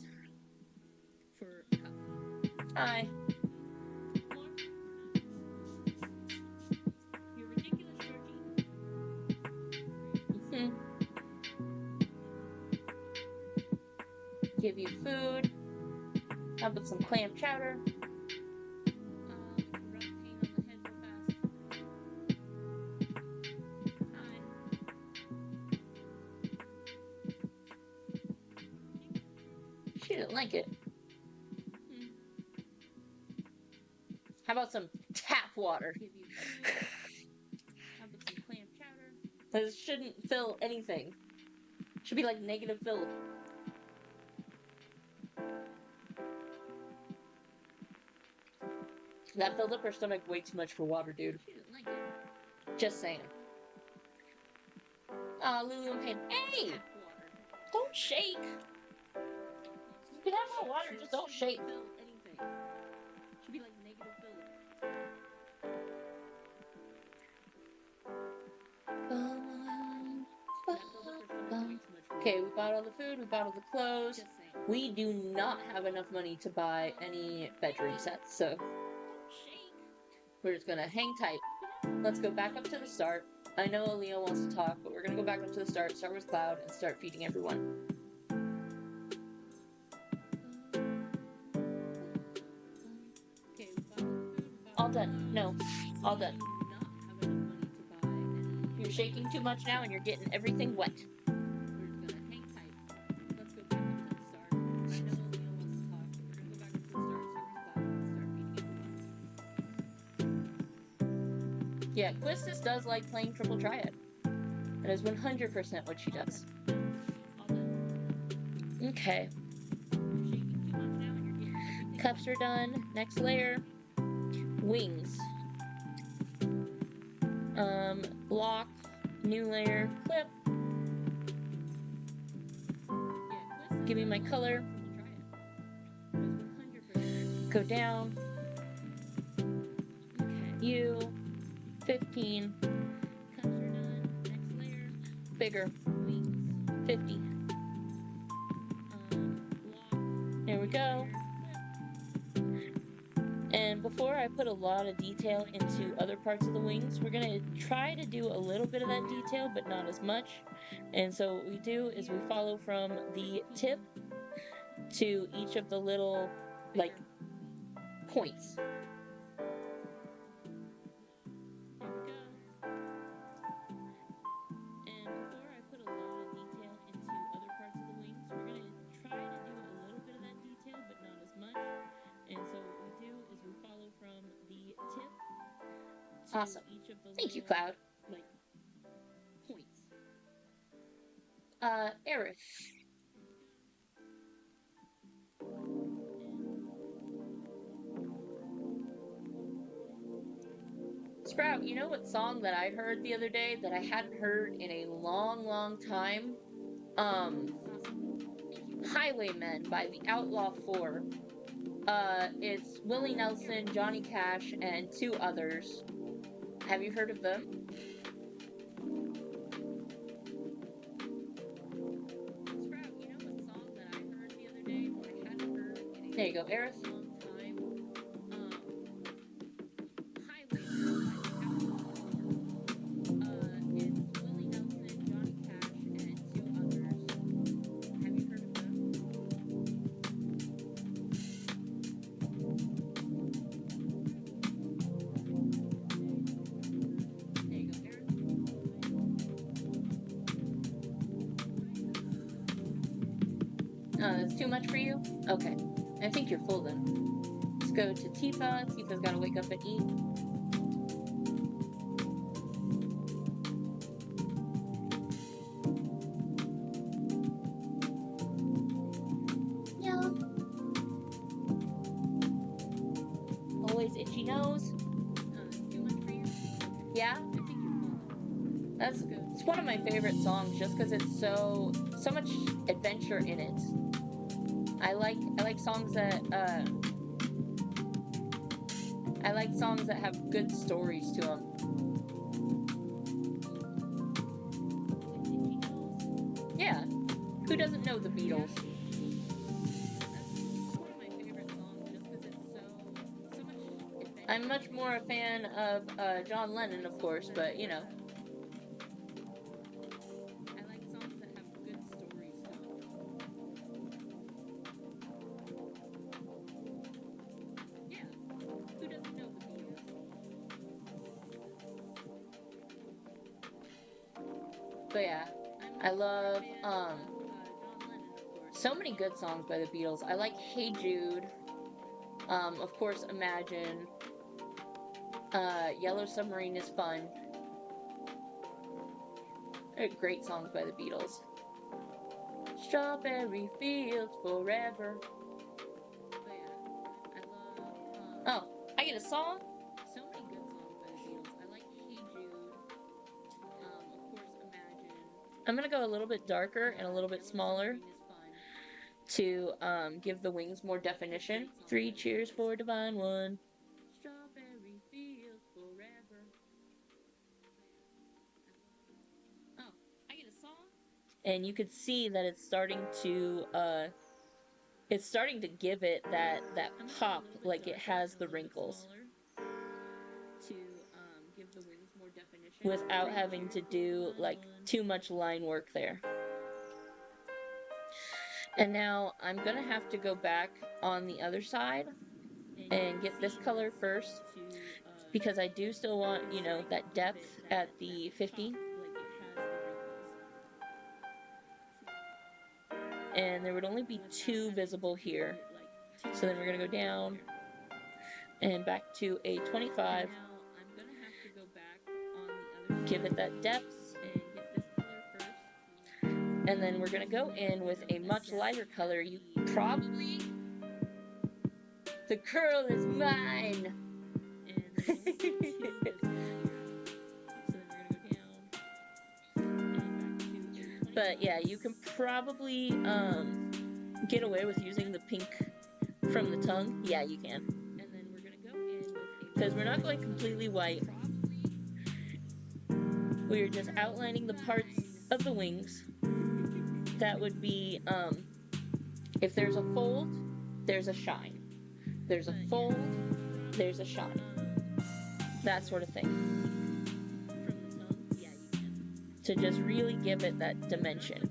For a cup. Hi. More? You're ridiculous, Georgie. Give you food. How about some clam chowder? We can rub paint on the head real fast. Hi. She didn't like it. How about some tap water? Give you food. How about some clam chowder? This shouldn't fill anything. Should be like negative filled. That filled up her stomach way too much for water, dude. She didn't like it. Just saying. Aw, Lulu and Pain. Hey! Tap water. Don't shake! You can have more water, just don't shake. Fill anything. Should be like negative filled. That filled up her stomach way too much for Okay, we bought all the food, we bought all the clothes. Just saying. We do not have enough money to buy any bedroom sets, so Shake. we're just gonna hang tight. Let's go back up to the start. I know Leo wants to talk, but we're gonna go back up to the start with Cloud, and start feeding everyone. Okay, we bought all the food. We bought All all the done. clothes. No, all done. We do not have enough money to buy any. You're shaking too much now, and you're getting everything wet. We're just gonna hang tight. Let's go back up to the start. I know Leo wants to talk, but we're gonna go back up to the start with Cloud and start feeding everyone. Yeah, Quistis does like playing Triple Triad. That is 100% what she does. All done. Okay, You're shaking too much now, and you're getting everything. cups are done. Next layer, wings. Block, new layer, clip. Yeah, Give me my color. Triple Triad. It was 100%. Go down. Okay. You. 15. Cups are done. Next layer. Bigger. Wings. 50. Block. There we go. And before I put a lot of detail into other parts of the wings, we're going to try to do a little bit of that detail, but not as much. And so what we do is we follow from the tip to each of the little, like, points. There we go. And before I put a lot of detail into other parts of the wings, we're going to try to do a little bit of that detail, but not as much. And so what we do is we follow from the tip to Awesome. each of the Thank you, little, Cloud. like, points. Aerith. Sprout, you know what song that I heard the other day that I hadn't heard in a long, long time? Highwaymen by the Outlaw 4. It's Willie Nelson, Johnny Cash, and 2 others. Have you heard of them? Sprout, you know what song that I heard the other day that I hadn't heard in a There you go, Aerith. long time? Highwaymen by the Outlaw 4. It's Willie Nelson, Johnny Cash, and 2 others. Have you heard of them? There you go, Aerith. That's too much for you? Okay. I think you're full then. Let's go to Tifa. Tifa's gotta wake up and eat. Yeah. Always itchy nose. Too much for you? Yeah? I think you're full. That's good. It's one of my favorite songs just because it's so much adventure in it. I like songs that I like songs that have good stories to them. Yeah. Who doesn't know the Beatles? I'm much more a fan of John Lennon, of course, but you know. I like songs that have good stories to them. Yeah, who doesn't know the Beatles? But yeah, I love so many good songs by the Beatles. I like Hey Jude. Of course, Imagine. Yellow Submarine is fun. They're great songs by the Beatles. Strawberry Fields Forever. But yeah, I love. Oh, I get a song? So many good songs by the Beatles. I like Hey Jude. Of course, Imagine. I'm gonna go a little bit darker and a little bit smaller to give the wings more definition. 3 cheers for Divine One. Strawberry Fields Forever. Oh, I get a song? And you could see that it's starting to give it that pop, like it has the wrinkles. To give the wings more definition. Without having to do like too much line work there. And now I'm gonna have to go back on the other side and get this color first, because I do still want, you know, that depth at the 50. And there would only be 2 visible here. So then we're gonna go down and back to a 25. Give it that depth. And then we're gonna go in with a much lighter color. You probably... The girl is mine! But yeah, you can probably get away with using the pink from the tongue. Yeah, you can. And then we're gonna go in with because we're not going completely white. We are just outlining the parts of the wings. That would be, if there's a fold, there's a shine. There's a fold, there's a shine. That sort of thing. To just really give it that dimension.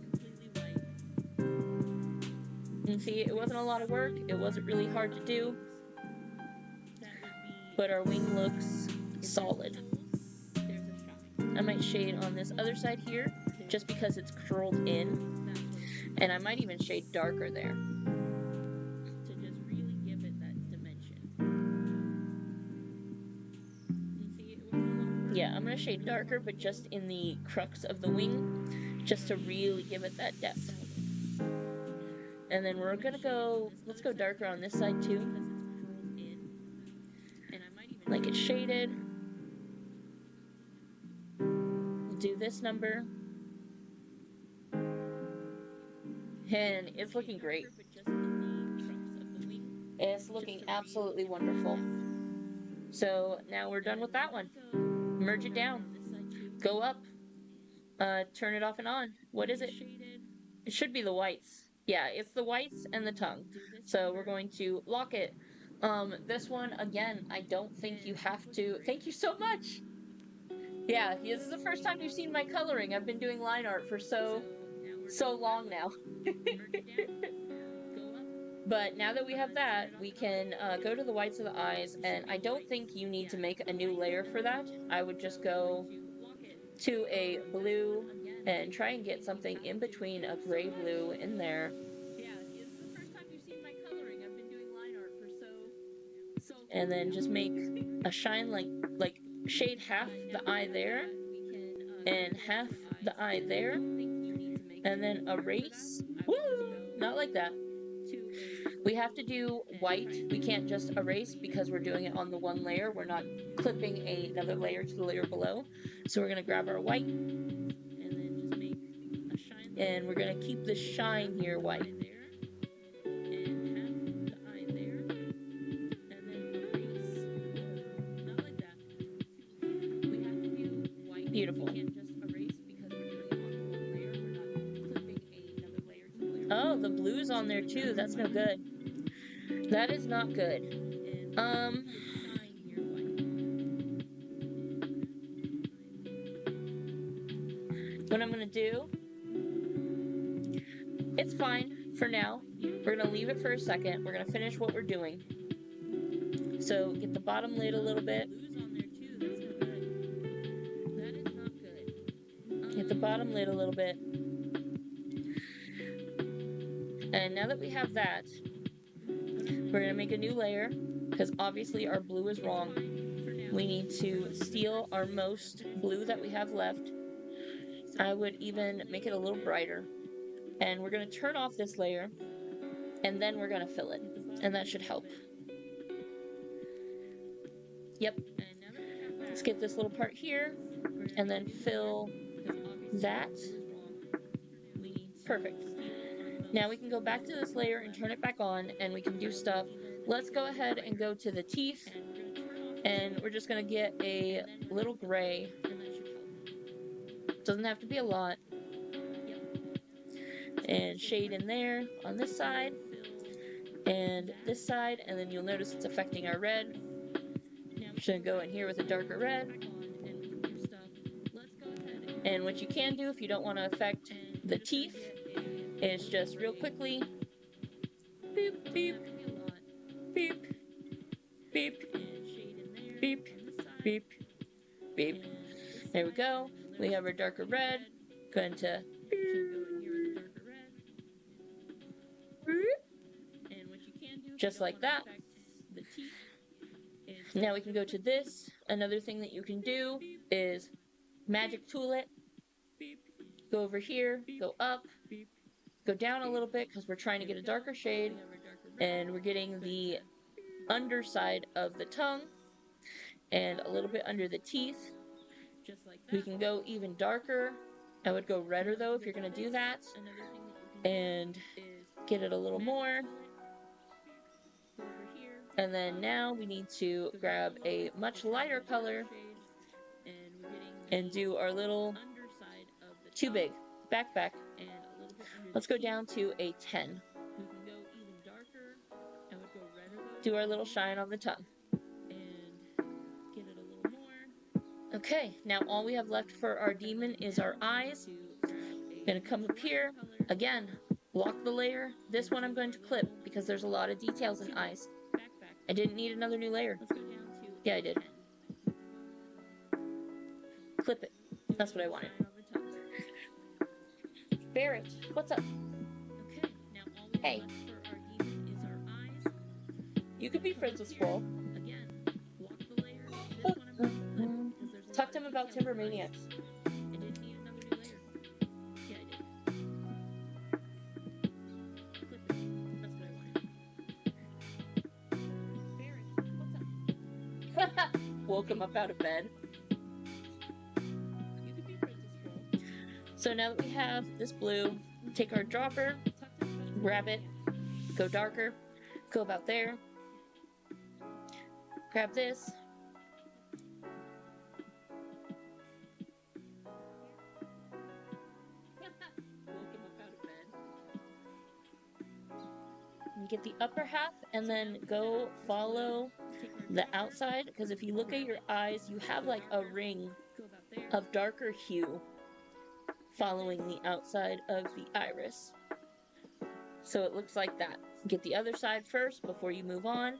And see, it wasn't a lot of work. It wasn't really hard to do. But our wing looks solid. I might shade on this other side here, just because it's curled in. And I might even shade darker there. To just really give it that dimension. Yeah, I'm going to shade darker, but just in the crux of the wing, just to really give it that depth. And then we're going to go, let's go darker on this side too. Like it's shaded. Do this number. And it's looking great. It's looking absolutely wonderful. So now we're done with that one. Merge it down. Go up. Turn it off and on. What is it? It should be the whites. Yeah, it's the whites and the tongue. So we're going to lock it. This one, again, I don't think you have to... Thank you so much! Yeah, this is the first time you've seen my coloring. I've been doing line art for so long now. But now that we have that, we can go to the whites of the eyes, and I don't think you need to make a new layer for that. I would just go to a blue and try and get something in between a gray blue in there. And then just make a shine like shade half the eye there and half the eye there, and then erase. Woo! Not like that. We have to do white. We can't just erase because we're doing it on the one layer. We're not clipping another layer to the layer below. So we're going to grab our white and then just make a shine. And we're going to keep the shine here white. And half the eye there. And then erase. Not like that. We have to do white. Beautiful. We can't just erase because we're doing it on the one layer. We're not clipping another layer to the blue's on there too. That's no good. That is not good. What I'm gonna do, it's fine for now. We're gonna leave it for a second. We're gonna finish what we're doing. So get the bottom lid a little bit. Get the bottom lid a little bit. And now that we have that, we're gonna make a new layer because obviously our blue is wrong. We need to steal our most blue that we have left. I would even make it a little brighter. And we're gonna turn off this layer and then we're gonna fill it. And that should help. Yep. Let's get this little part here and then fill that. Perfect. Now we can go back to this layer and turn it back on and we can do stuff. Let's go ahead and go to the teeth and we're just gonna get a little gray. Doesn't have to be a lot. And shade in there on this side and this side, and then you'll notice it's affecting our red. Just gonna go in here with a darker red. And what you can do if you don't want to affect the teeth is just real quickly beep beep beep beep beep beep beep. There we go. We have our darker red. Go into just like that. Now we can go to this. Another thing that you can do is magic tool it. Go over here, go up, go down a little bit because we're trying to get a darker shade and we're getting the underside of the tongue and a little bit under the teeth. We can go even darker. I would go redder though if you're going to do that and get it a little more. And then now we need to grab a much lighter color and do our little too big back. Let's go down to a 10. Do our little shine on the tongue. Okay, now all we have left for our demon is our eyes. I'm gonna come up here again, lock the layer. This one I'm going to clip because there's a lot of details in eyes. I didn't need another new layer. Yeah, I did. Clip it. That's what I wanted. Barrett, what's up? Hey. You could be friends with Squirrel. Talk to him about Timber Maniacs. Woke him up out of bed. So now that we have this blue, take our dropper, grab it, go darker, go about there, grab this, and get the upper half and then go follow the outside, because if you look at your eyes, you have like a ring of darker hue following the outside of the iris. So it looks like that. Get the other side first before you move on.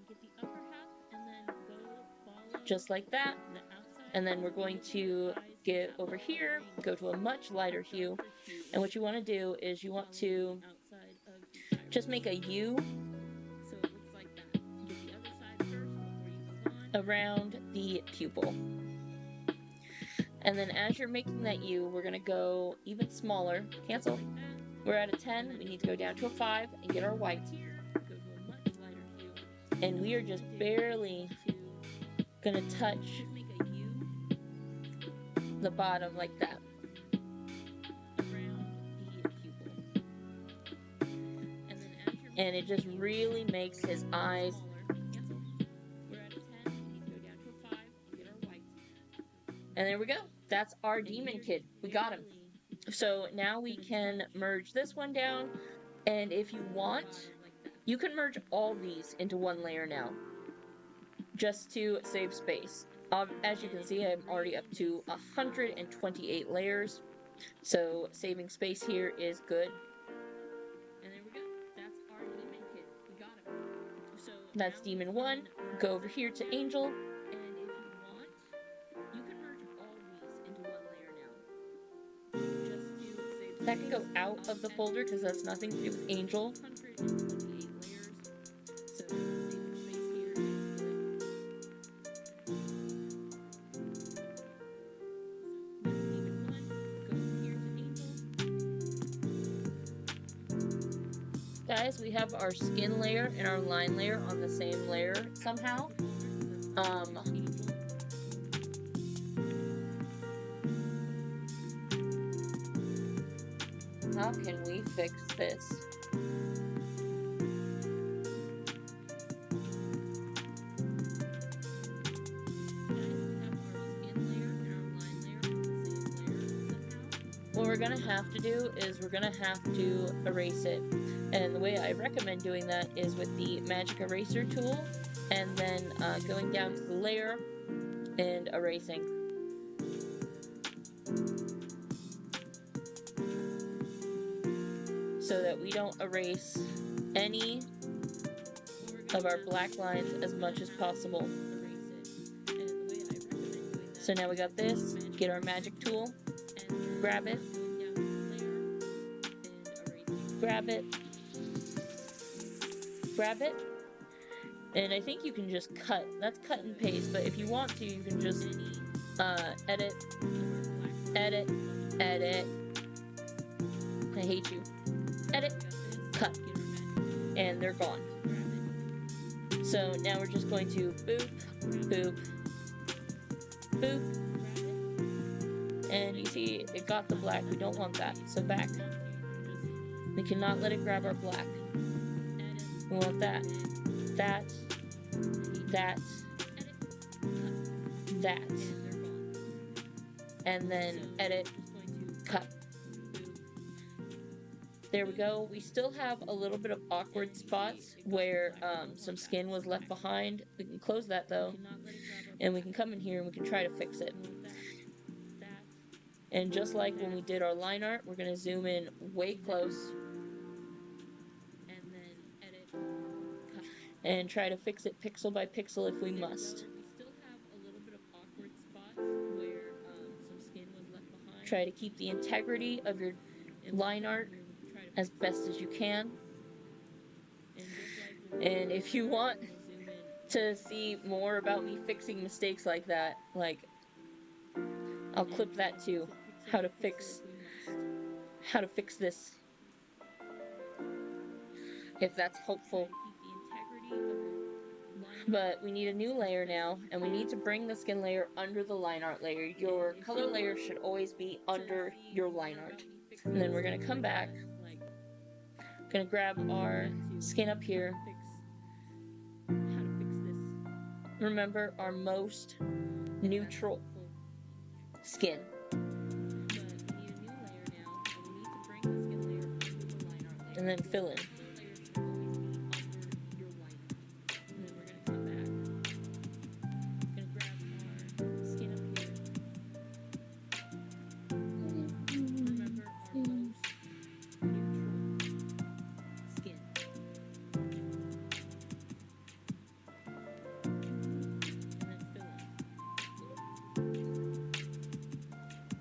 Get the upper half and then go follow just like that. And then we're going to get over here, go to a much lighter hue. And what you want to do is you want to just make a U around the pupil. And then as you're making that U, we're going to go even smaller. Cancel. We're at a 10. We need to go down to a 5 and get our white. And we are just barely going to touch the bottom like that. And it just really makes his eyes and there we go. that's our demon kid. We got him. So now we can merge this one down, and if you want, you can merge all these into one layer now, just to save space. As you can see, I'm already up to 128 layers, so saving space here is good. And there we go. That's our demon kid. We got him. So that's demon 1. Go over here to angel. And if you want, you can merge all these into one layer now. Just to save space. That can go out of the folder because that's nothing to do with angel. 128 layers. So saving space here is good. So that's demon 1. Go over here to angel. Guys, we have our skin layer and our line layer on the same layer somehow. How can we fix this? What we're gonna have to do is we're gonna have to erase it. And the way I recommend doing that is with the magic eraser tool and then going down to the layer and erasing. So that we don't erase any of our black lines as much as possible. So now we got this, get our magic tool, grab it, grab it, grab it, and I think you can just cut. That's cut and paste, but if you want to, you can just edit, edit, edit. I hate you. Edit, cut, and they're gone. So now we're just going to boop, boop, boop, and you see it got the black. We don't want that, so back. We cannot let it grab our black. We want that, that, that, that, and then edit, cut. There we go. We still have a little bit of awkward spots where some skin was left behind. We can close that though, and we can come in here and we can try to fix it. And just like when we did our line art, we're going to zoom in way close And then edit, cut. and try to fix it pixel by pixel if we must. We still have a little bit of awkward spots where some skin was left behind. Try to keep the integrity of your line art as best as you can. And if you want to see more about me fixing mistakes like that, like, I'll clip that too. How to fix this. If that's helpful. But we need a new layer now, and we need to bring the skin layer under the line art layer. Your color layer should always be under your line art. And then we're gonna come back. Gonna grab our skin up here. Remember our most neutral skin. And then fill in.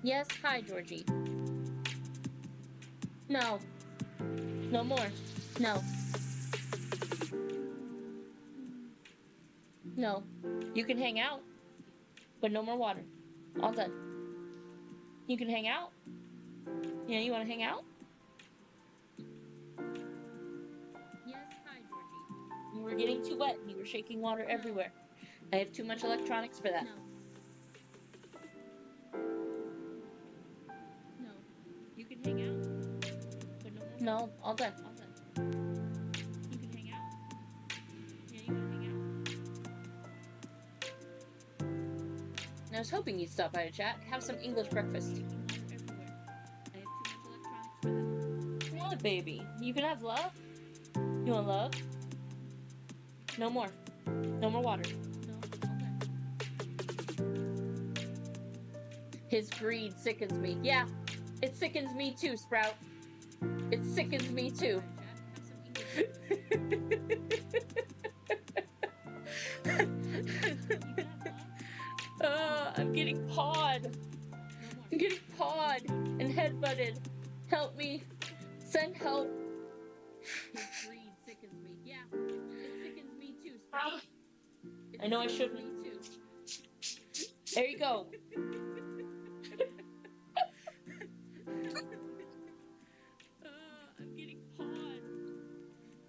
Yes, hi, Georgie. No. No more. No. No. You can hang out, but no more water. All done. You can hang out? Yeah, you want to hang out? Yes, hi, Georgie. You were getting too wet. You were shaking water everywhere. I have too much electronics for that. No. You can hang out, but no more. No, all done. All done. You can hang out. Yeah, you want to hang out? I was hoping you'd stop by to chat. Have some English breakfast. I have too much electronics for that. What, baby? You can have love? You want love? No more. No more water. No? Okay. His greed sickens me. Yeah, it sickens me too, Sprout. It sickens me too. I'm getting pawed. I'm getting pawed and headbutted. Help me. Send help. His greed sickens me. Yeah, it sickens me too, Sprout. I know I shouldn't. Me too. There you go. I'm getting pawed.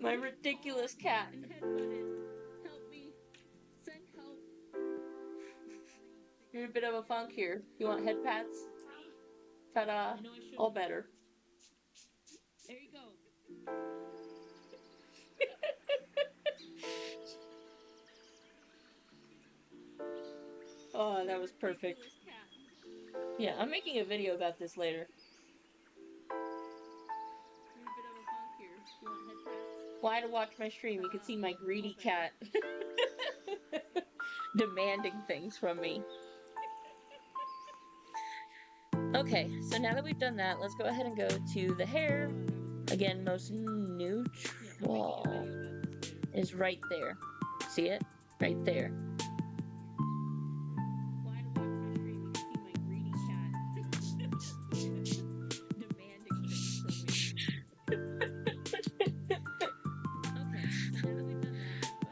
My ridiculous cat. And headbutted. Help me. Send help. You're in a bit of a funk here. You want head pats? Ta-da. I know I should. All better. There you go. Oh, that was perfect. Yeah, I'm making a video about this later. You're a bit of a funk here. You want head pats? Why to watch my stream? You can see my greedy cat demanding things from me. Okay, so now that we've done that, let's go ahead and go to the hair. Again, most neutral is right there. See it? Right there. Why to watch my stream? You can see my greedy cat demanding things from me. Okay, so now that we've done that,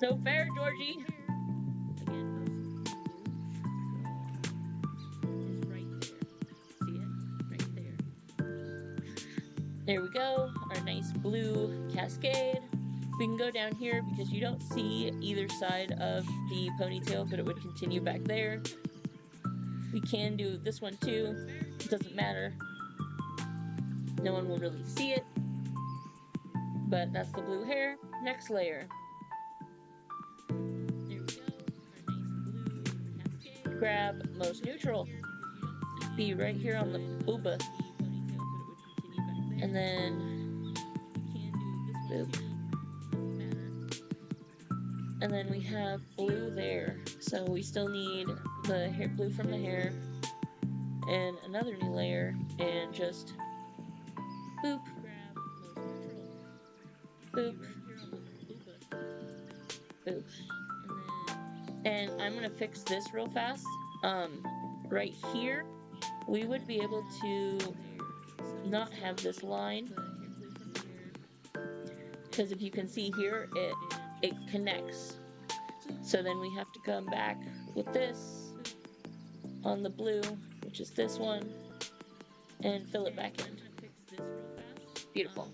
So fair, Georgie. again, most is right there. See it? Right there. There we go, our nice blue cascade. We can go down here because you don't see either side of the ponytail, but it would continue back there. We can do this one too. It doesn't matter. No one will really see it. But that's the blue hair. Next layer. There we go. Our nice blue cascade. Grab most neutral. Be right here on the booba. And then boop. And then we have blue there. So we still need the hair, blue from the hair and another new layer and just boop, boop, boop. And I'm gonna fix this real fast. Right here, we would be able to not have this line, because if you can see here, it connects. So then we have to come back with this on the blue, which is this one, and fill it back in. Beautiful.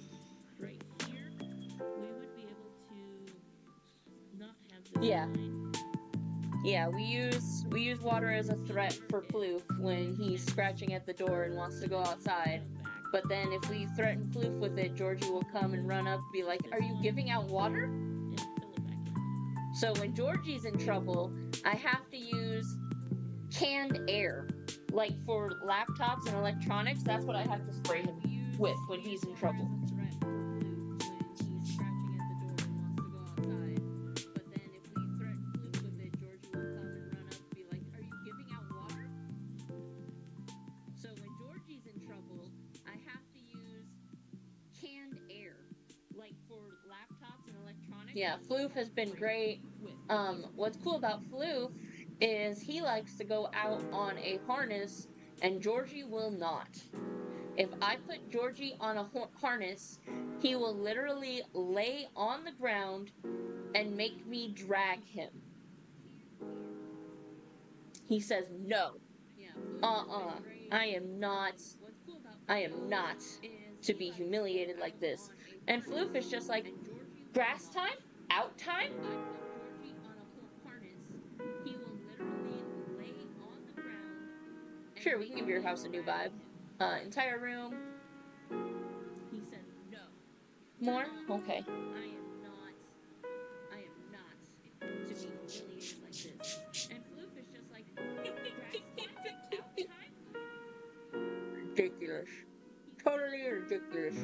Right here, we would be able to not have this Yeah. line. Yeah, we use water as a threat for Floof when he's scratching at the door and wants to go outside. But then if we threaten Floof with it, Georgie will come and run up and be like, "Are you giving out water?" And fill it back in. So when Georgie's in trouble, I have to use canned air. Like for laptops and electronics, that's what I have to spray him with when he's in trouble. Yeah, Floof has been great. What's cool about Floof is he likes to go out on a harness, and Georgie will not. If I put Georgie on a harness, he will literally lay on the ground and make me drag him. He says no. I am not to be humiliated like this. And Floof is just like, grass time? Out time? Sure, we can give your house a new vibe. Entire room. He said no. More? Okay. I am not to be humiliated like this. And Floof is just like, grass ridiculous.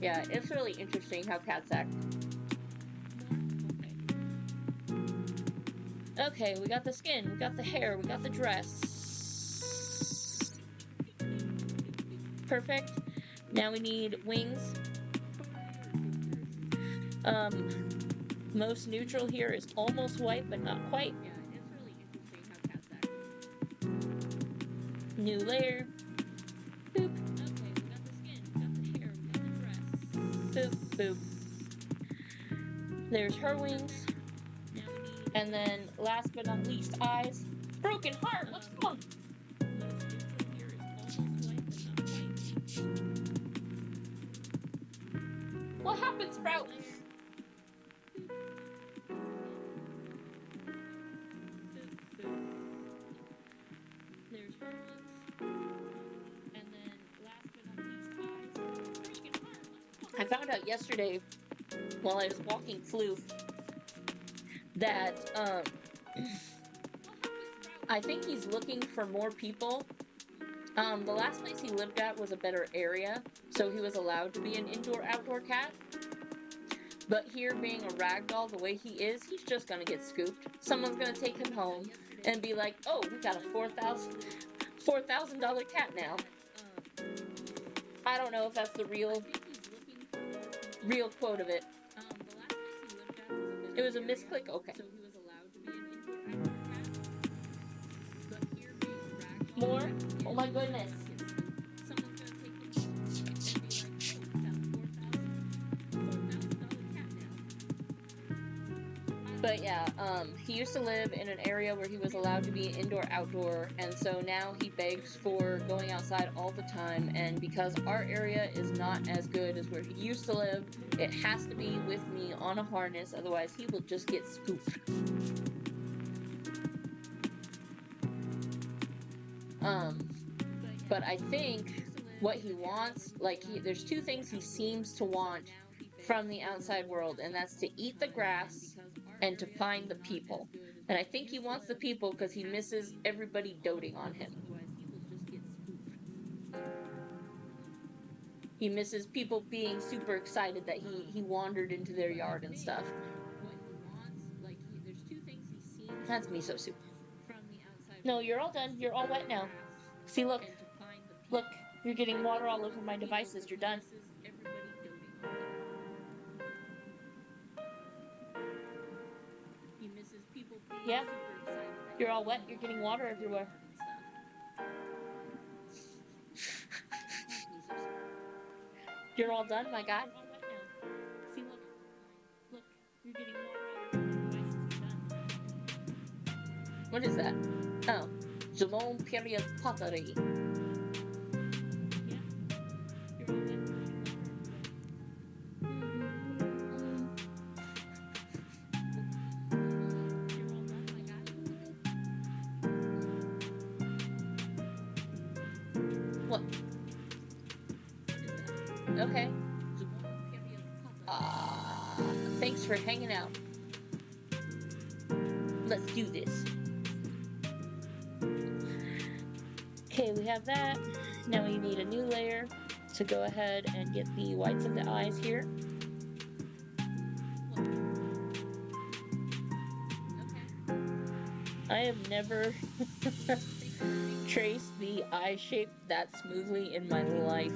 Yeah, it's really interesting how cats act. Okay, we got the skin, we got the hair, we got the dress. Perfect. Now we need wings. Most neutral here is almost white, but not quite. Yeah, it's really interesting how cats act. New layer. Boop. Okay, we got the skin, we got the hair, we got the dress. Boop, boop. There's her wings. Now we need And then, last but not least, eyes. Broken heart, what's wrong? most neutral here is almost white, but not quite. What happened, Sprout? There's her wings. And then last but not least, eyes. Broken heart. I found out yesterday, while I was walking Floof, that, I think he's looking for more people. The last place he lived at was a better area, so he was allowed to be an indoor-outdoor cat. But here, being a ragdoll the way he is, he's just gonna get scooped. Someone's gonna take him home and be like, oh, we got a $4,000 cat now. I don't know if that's the real quote of it. The last place he lived at was a better It was a area, misclick? Okay. so he was allowed to be an indoor-outdoor cat. But here, being a ragdoll More? the way he Oh is, my goodness. someone's gonna take him home and be like, oh, we got a $4,000 cat now. But yeah, he used to live in an area where he was allowed to be indoor-outdoor, and so now he begs for going outside all the time, and because our area is not as good as where he used to live, it has to be with me on a harness, otherwise he will just get scooped. But I think what he wants, like, there's two things he seems to want from the outside world, and that's to eat the grass and to find the people. And I think he wants the people because he misses everybody doting on him. He misses people being super excited that he wandered into their yard and stuff. That's miso soup. No, you're all done. You're all wet now. See, look. Look, you're getting water all over my devices. You're done. Yeah. You're all wet. You're getting water everywhere. You're all done, my guy. See, look. Look, you're getting water all over my devices. You're done. What is that? Oh. Geelong period pottery. What? Okay. Thanks for hanging out. Let's do this. Okay, we have that. Now we need a new layer to go ahead and get the whites of the eyes here. I have never traced the eye shape that smoothly in my life.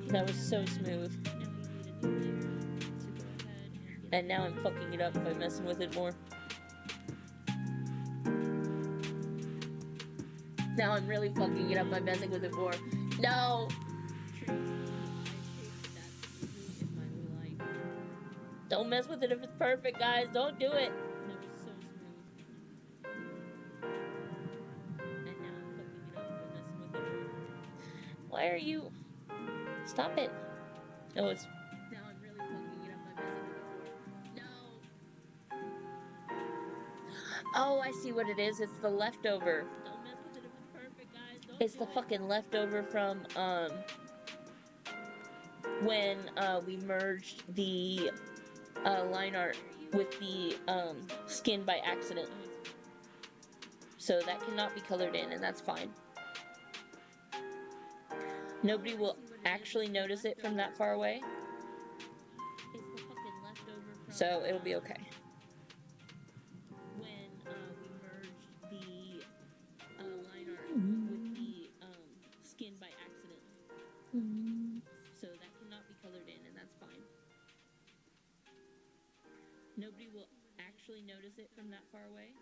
That was so smooth. And now I'm fucking it up by messing with it more. Now I'm really fucking it up by messing with it more. No! Don't mess with it if it's perfect, guys. Don't do it. That was so smooth. And now I'm fucking it up by messing with it more. Why are you... Stop it. No, it's... Now I'm really fucking it up by messing with it more. No! Oh, I see what it is. It's the leftover. Don't mess with it if it's perfect, guys. Don't It's the fucking leftover from, when, we merged the, line art with the, skin by accident. So that cannot be colored in, and that's fine. Nobody will actually notice it from that far away. It's the fucking leftover from, So it'll be okay. when we merged the line art with the skin by accident. So that cannot be colored in, and that's fine. Nobody will actually notice it from that far away.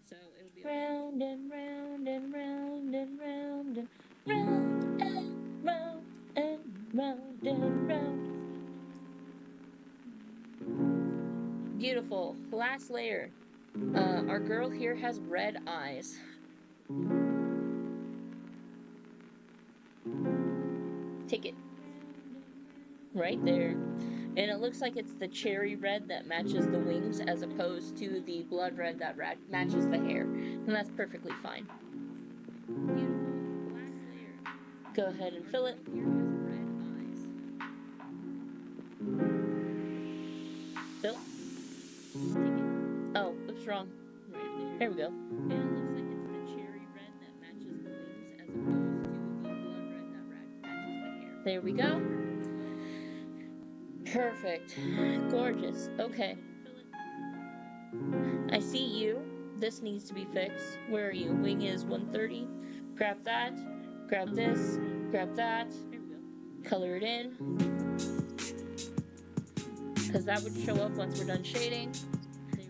So it'll be okay. Round and round and round and round and round and round and round and round. Beautiful. Last layer. Our girl here has red eyes. Take it. Right there. And it looks like it's the cherry red that matches the wings as opposed to the blood red that matches the hair. And that's perfectly fine. Beautiful. Last layer. Go ahead and fill it. Here has red eyes. Fill. Take it. Oh, oops, wrong. Right there. There we go. And it looks like it's the cherry red that matches the wings as opposed to the blood red that matches the hair. There we go. Perfect. Gorgeous. Okay. Fill it. I see you. This needs to be fixed. Where are you? Wing is 130. Grab that. Grab this. Grab that. There we go. Color it in. Because that would show up once we're done shading.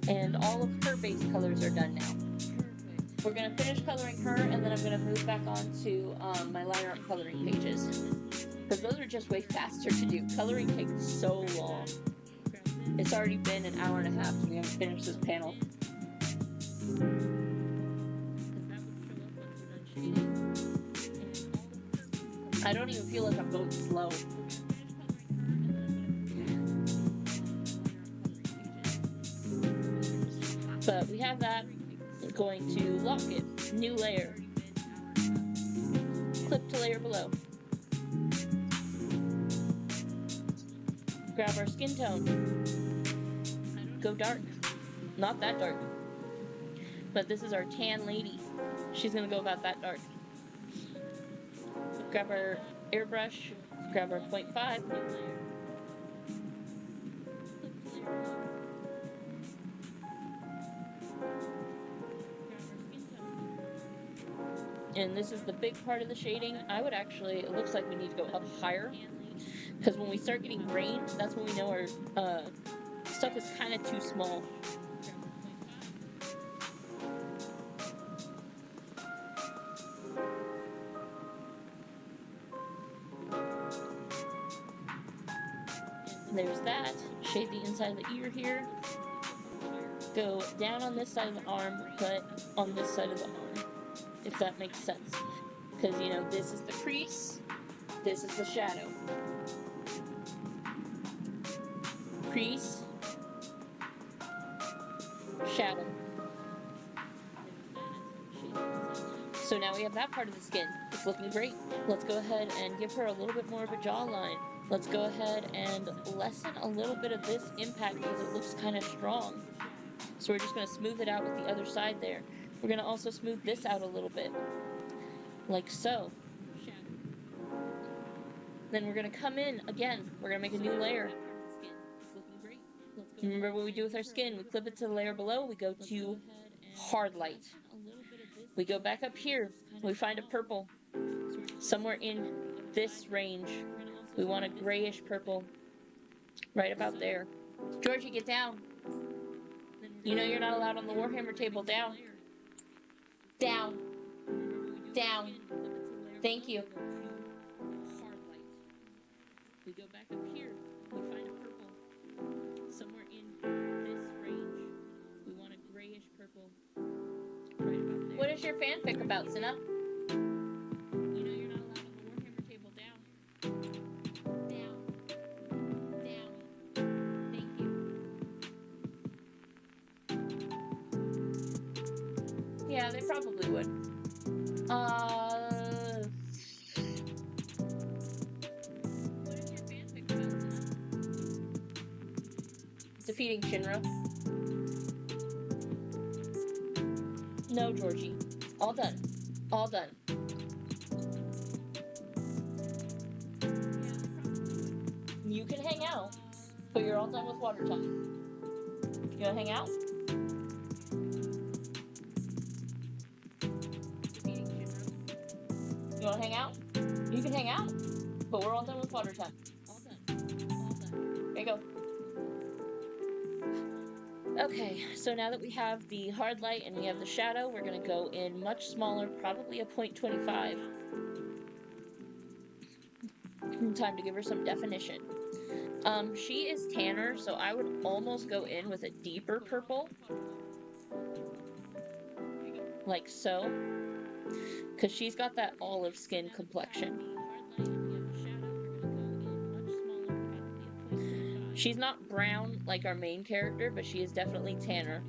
And all of her base colors are done now. Perfect. We're going to finish coloring her, and then I'm going to move back on to my line art coloring pages. Because those are just way faster to do. Coloring takes so long. Grab this. It's already been an hour and a half and we haven't finished this panel. Because that would show up once we're done shading. And all of her base colors. I don't even feel like I'm going slow. But we have that. I'm going to lock it. New layer. Clip to layer below. Grab our skin tone. Go dark. Not that dark. But this is our tan lady. She's gonna go about that dark. Grab our airbrush. Grab our 0.5. And this is the big part of the shading. I would actually, it looks like we need to go up higher. Because when we start getting grain, that's when we know our stuff is kind of too small. There's that. Shade the inside of the ear here. Go down on this side of the arm, but on this side of the arm. If that makes sense. Because, you know, this is the crease, this is the shadow. Crease, shadow. So now we have that part of the skin. It's looking great. Let's go ahead and give her a little bit more of a jawline. Let's go ahead and lessen a little bit of this impact because it looks kind of strong. So we're just going to smooth it out with the other side there. We're going to also smooth this out a little bit. Like so. Then we're going to come in again. We're going to make a new layer. Remember what we do with our skin. We clip it to the layer below. We go to hard light. We go back up here. We find a purple. Somewhere in this range. We want a grayish purple. Right about there. Georgie, get down. You know you're not allowed on the Warhammer table. Down. Down. Down. Thank you. We go back up here. We find a purple. Somewhere in this range. We want a grayish purple. Right about there. What is your fanfic about, Cinna? You know you're not allowed on the Warhammer table. Down. Down. Down. Thank you. Yeah, they probably would. What is your fanfic about, Senna? Defeating Shinra. No, Georgie. All done. All done. You can hang out, but you're all done with water time. You wanna hang out? You wanna hang out? You can hang out, but we're all done with water time. All done. All done. There you go. Okay, so now that we have the hard light and we have the shadow, we're gonna go in much smaller, probably a 0.25. Time to give her some definition. She is tanner, so I would almost go in with a deeper purple. Like so. Because she's got that olive skin complexion. She's not brown like our main character, but she is definitely tanner.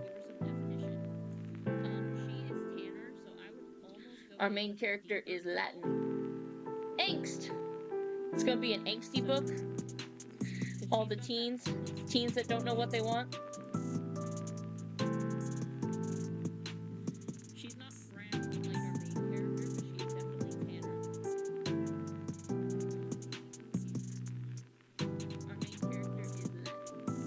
Our main character is Latin. Angst! It's gonna be an angsty book. All the teens that don't know what they want. She's not brown like our main character, but she is definitely tanner. Our main character is Latin.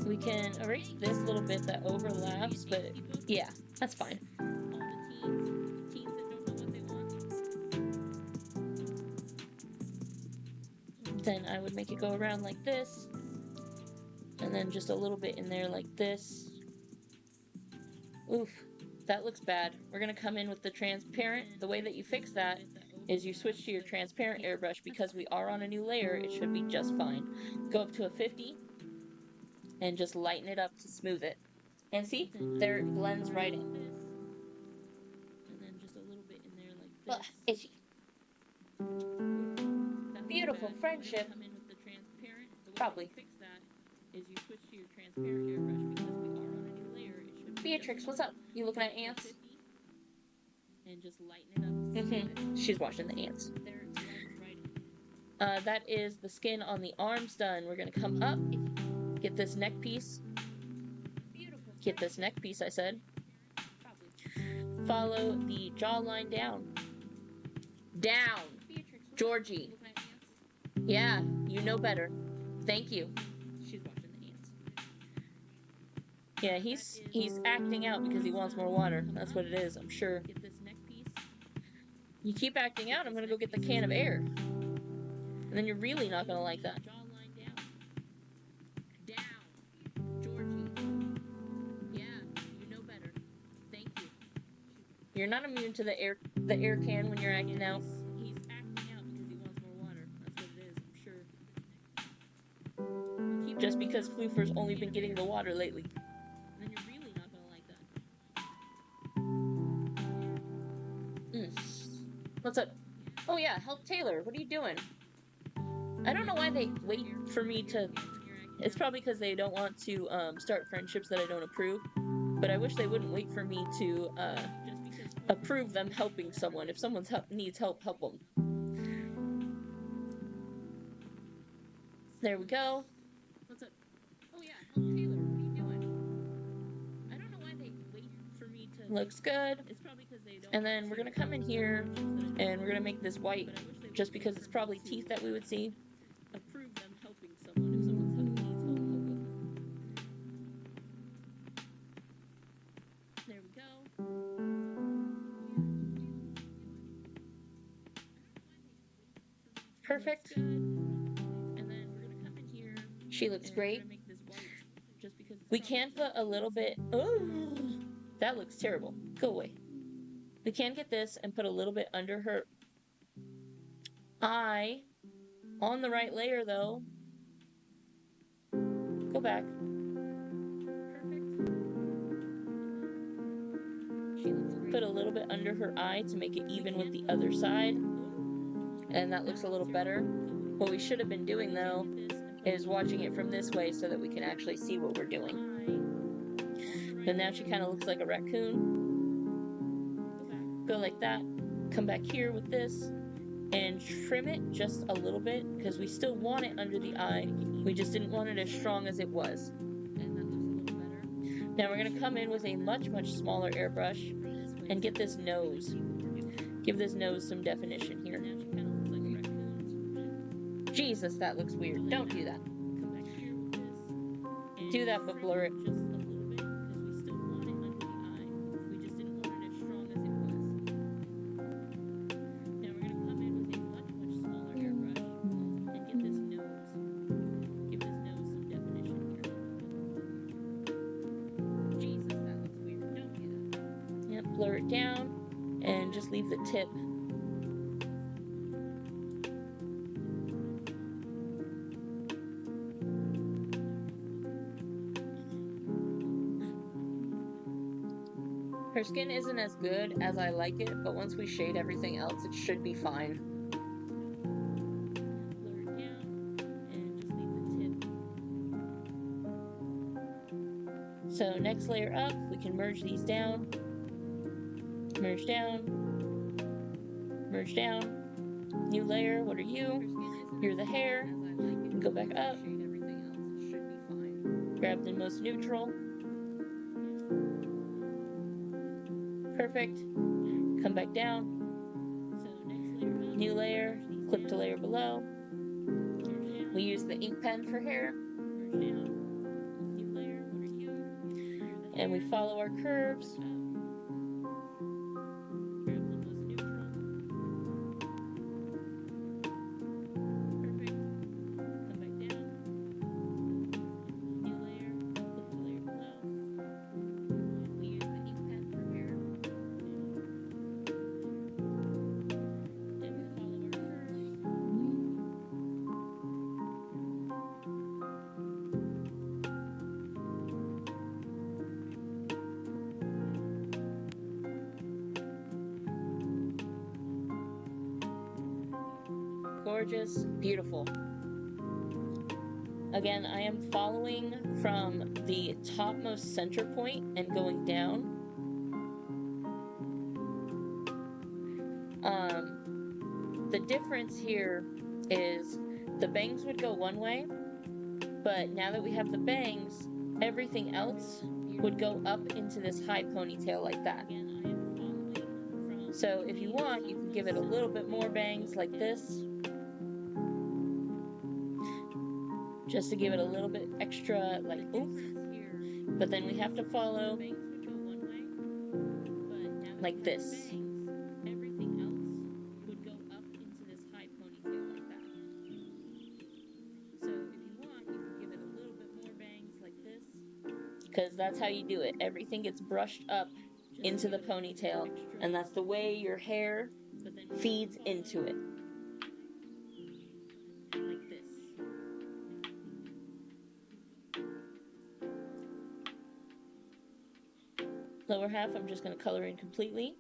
We can erase this little bit that overlaps, but yeah, that's fine. All the teens that don't know what they want. Then I would make it go around like this. And then just a little bit in there like this. Oof, that looks bad. We're gonna come in with the transparent. The way that you fix that is you switch to your transparent airbrush. Because we are on a new layer, it should be just fine. Go up to a 50 and just lighten it up to smooth it. And see, there it blends right in. And then just a little bit in there like Ugh, this. itchy. That Beautiful looks bad. friendship. Come in with the transparent. The way Probably. you fix that is you switch to your transparent airbrush. Because we are on a new layer, it should be Beatrix, what's up? You looking at ants? 50, and just lighten it up. To smooth it. She's watching the ants. There it blends right in. That is the skin on the arms done. We're gonna come up, get this neck piece. Beautiful. Get this neck piece, I said. Probably. Follow the jawline down. Down! Beatrix, what's up? Georgie. Looking at ants? Yeah, you know better. Thank you. She's watching the ants. Yeah, he's acting out because he wants more water. That's what it is, I'm sure. Get this neck piece. You keep acting out, I'm gonna go get the can of air. And then you're really not gonna like that. Jawline down. Down. Georgie. Yeah, you know better. Thank you. You're not immune to the air can when you're acting out. He's acting out because he wants more water. That's what it is, I'm sure. Just because Floofer's only been getting the water lately. Then you're really not gonna like that. What's up? Oh yeah, help Taylor. What are you doing? I don't know why they wait for me to... It's probably because they don't want to start friendships that I don't approve. But I wish they wouldn't wait for me to approve them helping someone. If someone needs help, help them. There we go. What's up? Oh yeah, help Taylor. What are you doing? I don't know why they wait for me to... Looks good. It's probably because they don't... And then we're going to come in here and we're going to make this white just because it's probably teeth that we would see. Approve them helping someone. If someone's needs help, help them. There we go. Perfect. Looks good. And then we're gonna come in here. She looks and great. We're gonna make this white, just because it's We probably can put a little bit... Oh, that looks terrible. Go away. We can get this and put a little bit under her eye. On the right layer, though. Go back. perfect. She looks great. Put a little bit under her eye to make it even with the other side. And that looks a little better. What we should have been doing, though, is watching it from this way so that we can actually see what we're doing. And now she kind of looks like a raccoon. Go like that. Come back here with this. And trim it just a little bit, because we still want it under the eye. We just didn't want it as strong as it was. And that looks a little better. Now we're going to come in with a much, much smaller airbrush. and get this nose. Give this nose some definition here. Jesus, that looks weird. Don't do that. Do that, but blur it. Blur it down and just leave the tip. Her skin isn't as good as I like it, but once we shade everything else, it should be fine. Blur it down and just leave the tip. So next layer up, we can merge these down. Merge down, merge down, new layer, what are you? You're the hair, go back up, grab the most neutral, perfect, come back down, new layer, clip to layer below, we use the ink pen for hair, and we follow our curves. Gorgeous, beautiful. Again, I am following from the topmost center point and going down. The difference here is the bangs would go one way, but now that we have the bangs, everything else would go up into this high ponytail like that. So if you want, you can give it a little bit more bangs like this, just to give it a little bit extra like oomph. But then we have to follow like this. Everything else would go up into this high ponytail like that. So if you want, you can give it a little bit more bangs like this, because that's how you do it. Everything gets brushed up into the ponytail, and that's the way your hair feeds into it. Like this. Lower half, I'm just going to color in completely.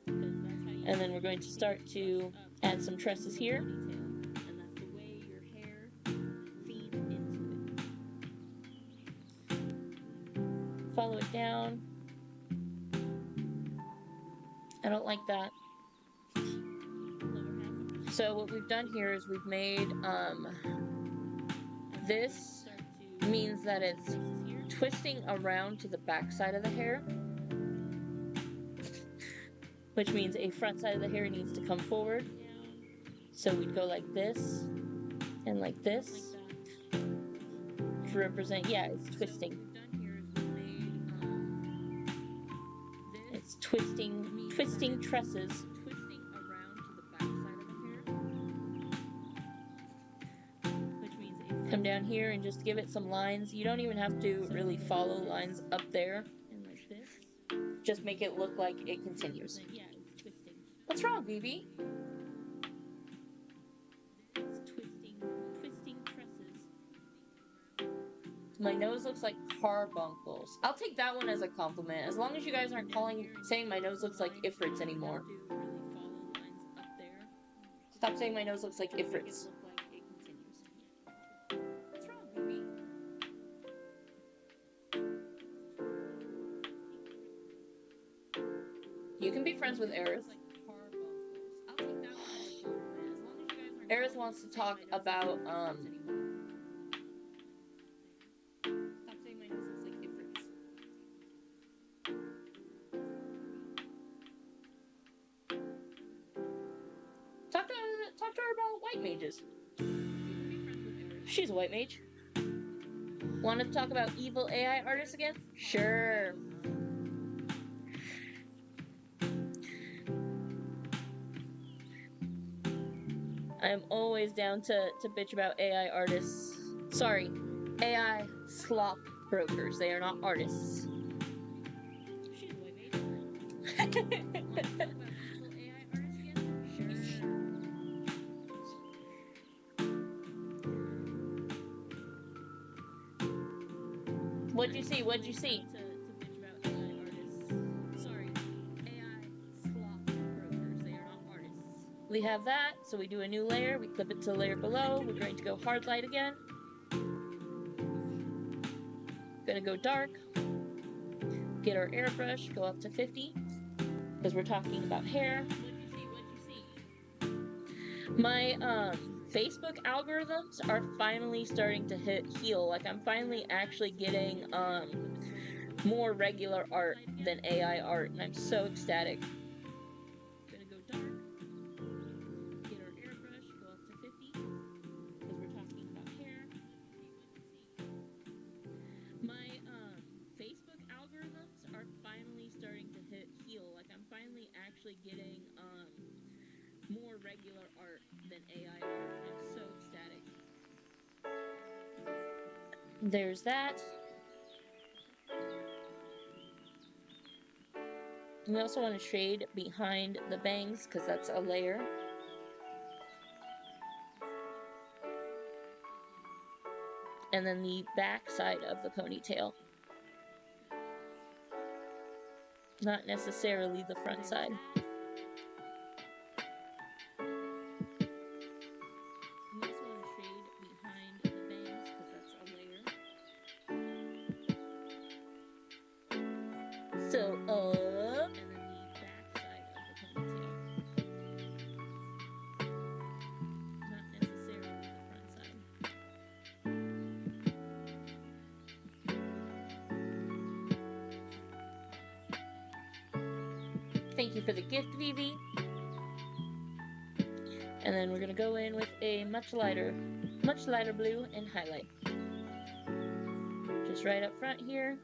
And then we're going to start to add some tresses here. And that's the way your hair feeds into it. Follow it down. I don't like that. So what we've done here is we've made, this means that it's twisting around to the back side of the hair, which means a front side of the hair needs to come forward. So we'd go like this and like this to represent, yeah, it's twisting. It's twisting tresses. Come down here and just give it some lines. You don't even have to really follow lines up there. And like this. Just make it look like it continues. Yeah, it's twisting. What's wrong, BB? It's twisting tresses. My nose looks like carbuncles. I'll take that one as a compliment. As long as you guys aren't saying my nose looks like Ifrits anymore. Stop saying my nose looks like Ifrits. You can be friends with Aerith. Aerith wants to talk about, Stop saying my nose looks like Ifrits. white mages. She's a white mage. Want to talk about evil AI artists again? Sure. I'm always down to bitch about AI artists. Sorry, AI slop brokers. They are not artists. She's a white mage. Want to talk about evil AI artists again? Sure. What'd you see? What'd you see? To bitch about AI artists. Sorry, AI slop brokers. They are not artists. We have that, so we do a new layer, we clip it to the layer below, we're going to go hard light again. Gonna go dark, get our airbrush, go up to 50, because we're talking about hair. What'd you see? My Facebook algorithms are finally starting to heal. Like, I'm finally actually getting more regular art than AI art, and I'm so ecstatic. Gonna go dark, get our airbrush, go up to 50, because we're talking about hair. My Facebook algorithms are finally starting to heal. Like, I'm finally actually getting more regular art than AI art. I'm so ecstatic. There's that. We also want to shade behind the bangs, because that's a layer. And then the back side of the ponytail. Not necessarily the front side. We also want to shade behind the bangs, because that's a layer. So, And then the back side of the ponytail. Not necessarily the front side. thank you for the gift, Vivi. And then we're gonna go in with a much lighter blue and highlight. Just right up front here.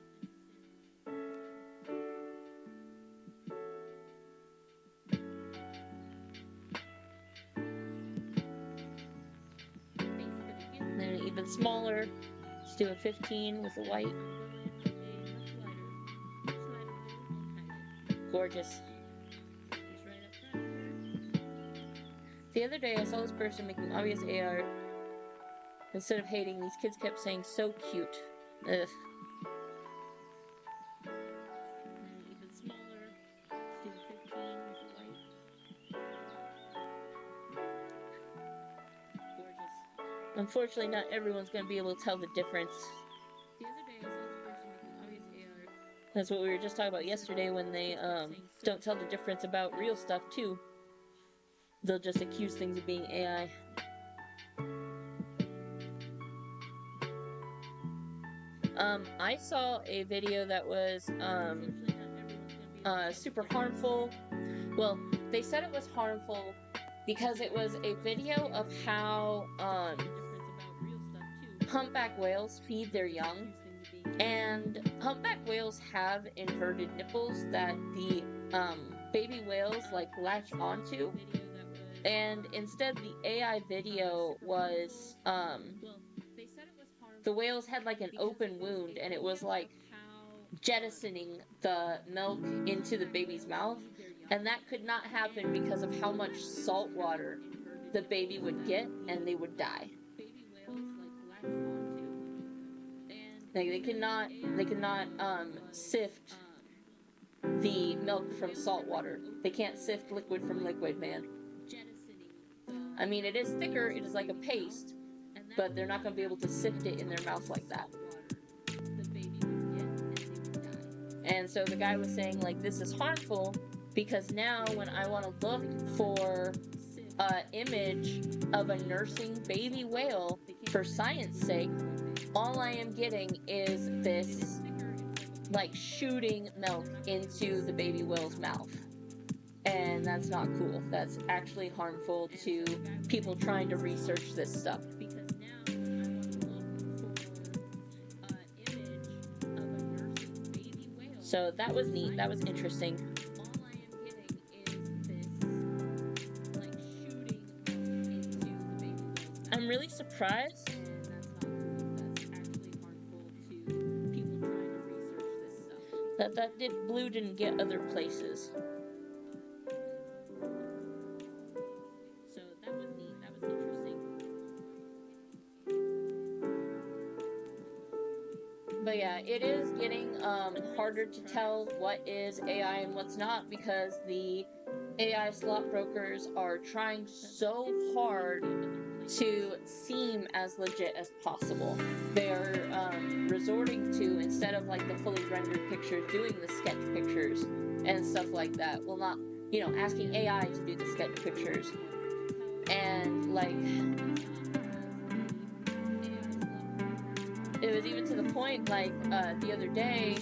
And then even smaller. Let's do a 15 with the white. Gorgeous. The other day I saw this person making obvious AR. Instead of hating, these kids kept saying so cute. Ugh. Even smaller. Let's do 15 with the white. Gorgeous. Unfortunately, not everyone's gonna be able to tell the difference. The other day I saw this person making obvious AR. That's what we were just talking about yesterday when they don't tell the difference about real stuff too. They'll just accuse things of being AI. I saw a video that was super harmful. Well, they said it was harmful because it was a video of how humpback whales feed their young. And humpback whales have inverted nipples that the baby whales like latch onto. And instead the AI video was the whales had like an open wound, and it was like jettisoning the milk into the baby's mouth. And that could not happen because of how much salt water the baby would get, and they would die. Like they cannot sift the milk from salt water. They can't sift liquid from liquid, man. I mean, it is thicker, it is like a paste, but they're not going to be able to sift it in their mouth like that. And so the guy was saying, like, this is harmful because now when I want to look for an image of a nursing baby whale for science sake, all I am getting is this, like, shooting milk into the baby whale's mouth. and that's not cool. That's actually harmful to people trying to research this stuff. Because now I want to look for an image of a nursing baby whale. So that was neat. That was interesting. All I am getting is this like shooting into the baby whale's I'm really surprised and that's not cool. That's actually harmful to people trying to research this stuff. that blue didn't get other places. So that was neat. That was interesting. But yeah, it is getting harder to tell what is AI and what's not, because the AI slot brokers are trying so hard to seem as legit as possible. They're resorting to, instead of like the fully rendered pictures, doing the sketch pictures and stuff like that. Well, not, you know, asking AI to do the sketch pictures. And like, it was even to the point, like, the other day,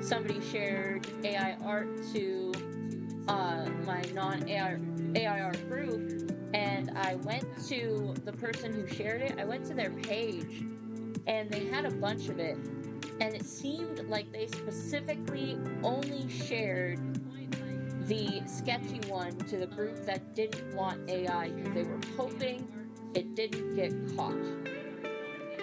somebody shared AI art to my non-AI art group, and I went to the person who shared it. I went to their page, and they had a bunch of it, and it seemed like they specifically only shared the sketchy one to the group that didn't want AI, because they were hoping it didn't get caught.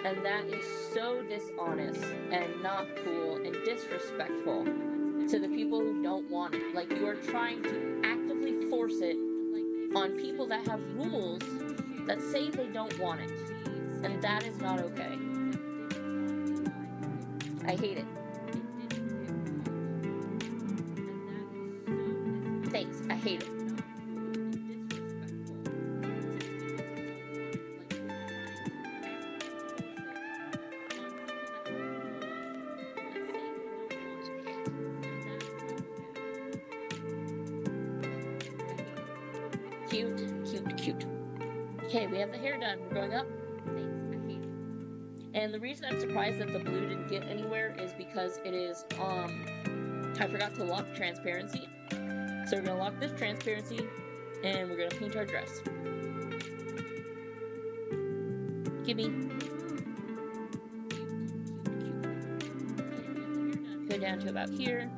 And that is so dishonest and not cool and disrespectful to the people who don't want it. Like, you are trying to actively force it on people that have rules that say they don't want it. And that is not okay. I hate it. Thanks, I hate it. Cute. Okay, we have the hair done. We're going up. Thanks, I hate it. And the reason I'm surprised that the blue didn't get anywhere is because it is, I forgot to lock transparency. So we're gonna lock this transparency, and we're gonna paint our dress. Gimme. Go down to about here.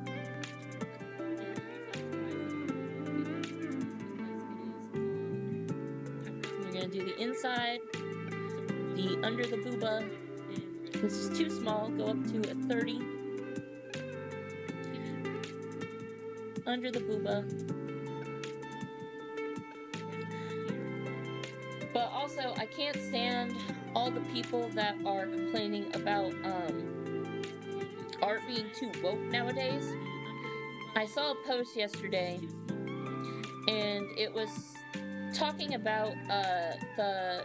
Do the inside, the under the booba. This is too small, go up to a 30. Under the booba. But also, I can't stand all the people that are complaining about art being too woke nowadays. I saw a post yesterday, and it was talking about the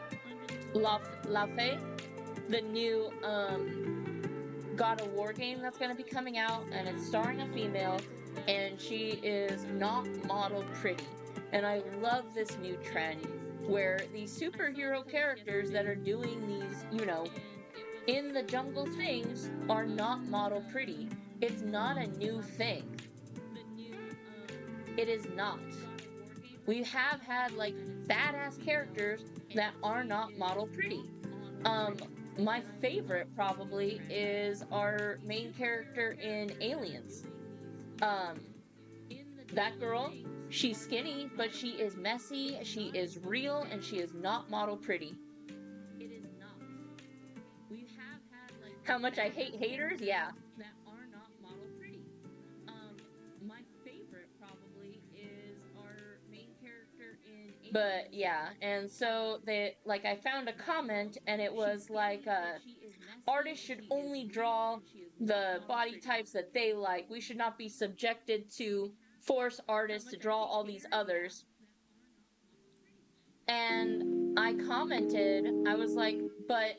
Lofi, the new God of War game that's going to be coming out, and it's starring a female, and she is not model pretty. And I love this new trend where these superhero characters that are doing these, you know, in the jungle things are not model pretty. It's not a new thing. It is not. We have had, like, badass characters that are not model pretty. My favorite probably is our main character in Aliens. That girl, she's skinny, but she is messy, she is real, and she is not model pretty. It is not. We have had, like, how much I hate haters? Yeah. That are not model pretty. My favorite probably is our main character in Aliens. But yeah, and so they, like, I found a comment, and it was like, artists should only draw the body types that they like. We should not be subjected to force artists to draw all these others. And I commented, I was like, but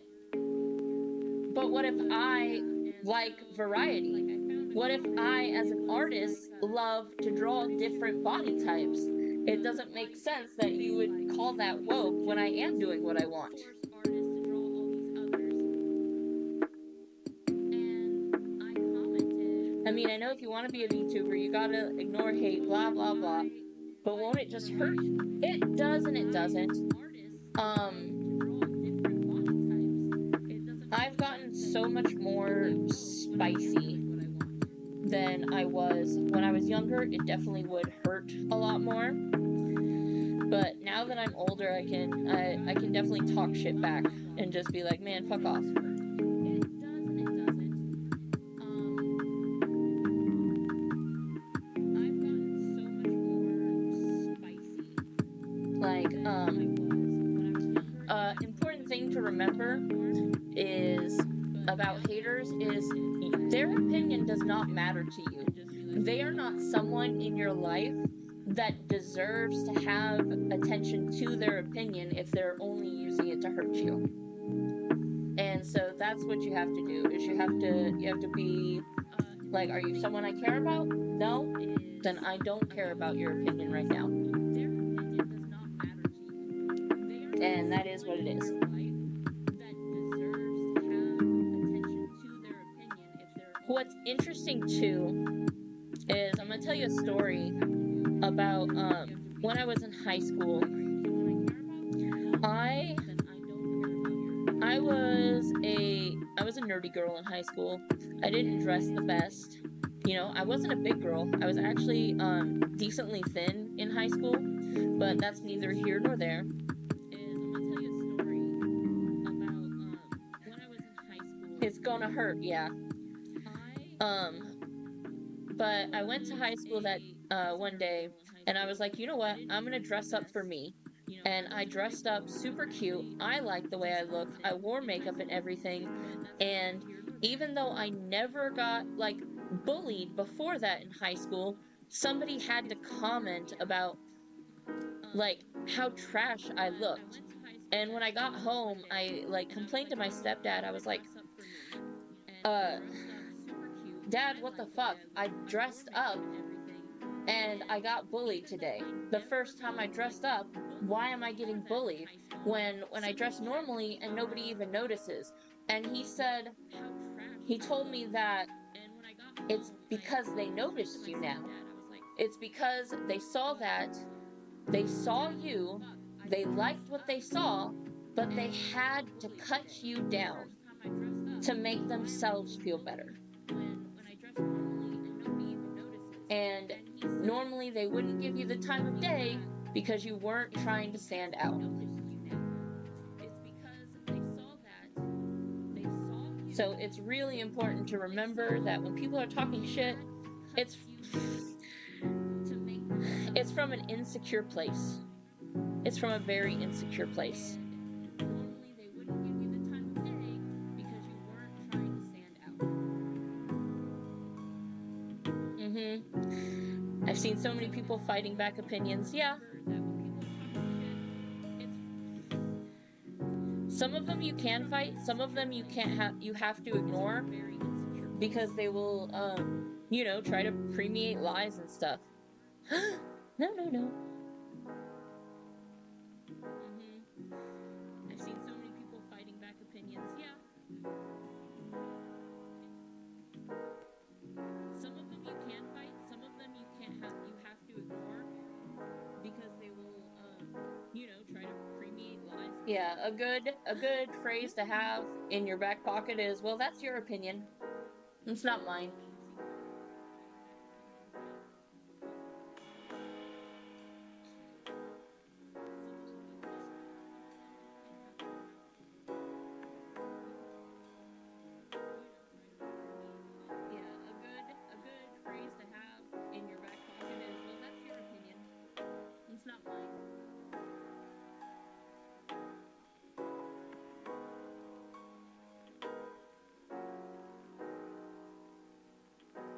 what if I like variety? What if I, as an artist, love to draw different body types? It doesn't make sense that you would call that woke when I am doing what I want. I mean, I know if you want to be a VTuber, you gotta ignore hate, blah, blah, blah. But won't it just hurt you? It does and it doesn't. I've gotten so much more spicy than I was when I was younger. It definitely would hurt a lot more. But now that I'm older, I can definitely talk shit back and just be like, man, fuck off. Important thing to remember is about haters is their opinion does not matter to you. They are not someone in your life that deserves to have attention to their opinion if they're only using it to hurt you. And so that's what you have to do, is you have to be like, are you someone I care about? No? Then I don't care about your opinion right now. And that is what it is. What's interesting too is I'm gonna tell you a story about when I was in high school. I was a nerdy girl in high school. I didn't dress the best. You know, I wasn't a big girl. I was actually decently thin in high school, but that's neither here nor there. It's gonna hurt, yeah. But I went to high school that one day, and I was like, you know what? I'm gonna dress up for me. And I dressed up super cute. I liked the way I looked. I wore makeup and everything. And even though I never got, like, bullied before that in high school, somebody had to comment about, like, how trash I looked. And when I got home, I, like, complained to my stepdad. I was like, Dad, what the fuck? I dressed up and I got bullied today. The first time I dressed up, why am I getting bullied when I dress normally and nobody even notices? And he told me that it's because they noticed you now. It's because they saw you, they liked what they saw, but they had to cut you down to make themselves feel better. And normally they wouldn't give you the time of day because you weren't trying to stand out. So it's really important to remember that when people are talking shit, it's from an insecure place. It's from a very insecure place. I've seen so many people fighting back opinions. Yeah. Some of them you can fight, some of them you have to ignore because they will, try to permeate lies and stuff. No. I've seen so many people fighting back opinions. Yeah. Some of them you can fight, some of them you have to ignore because they will, try to permeate lies. Yeah, a good phrase to have in your back pocket is, well, that's your opinion. It's not mine.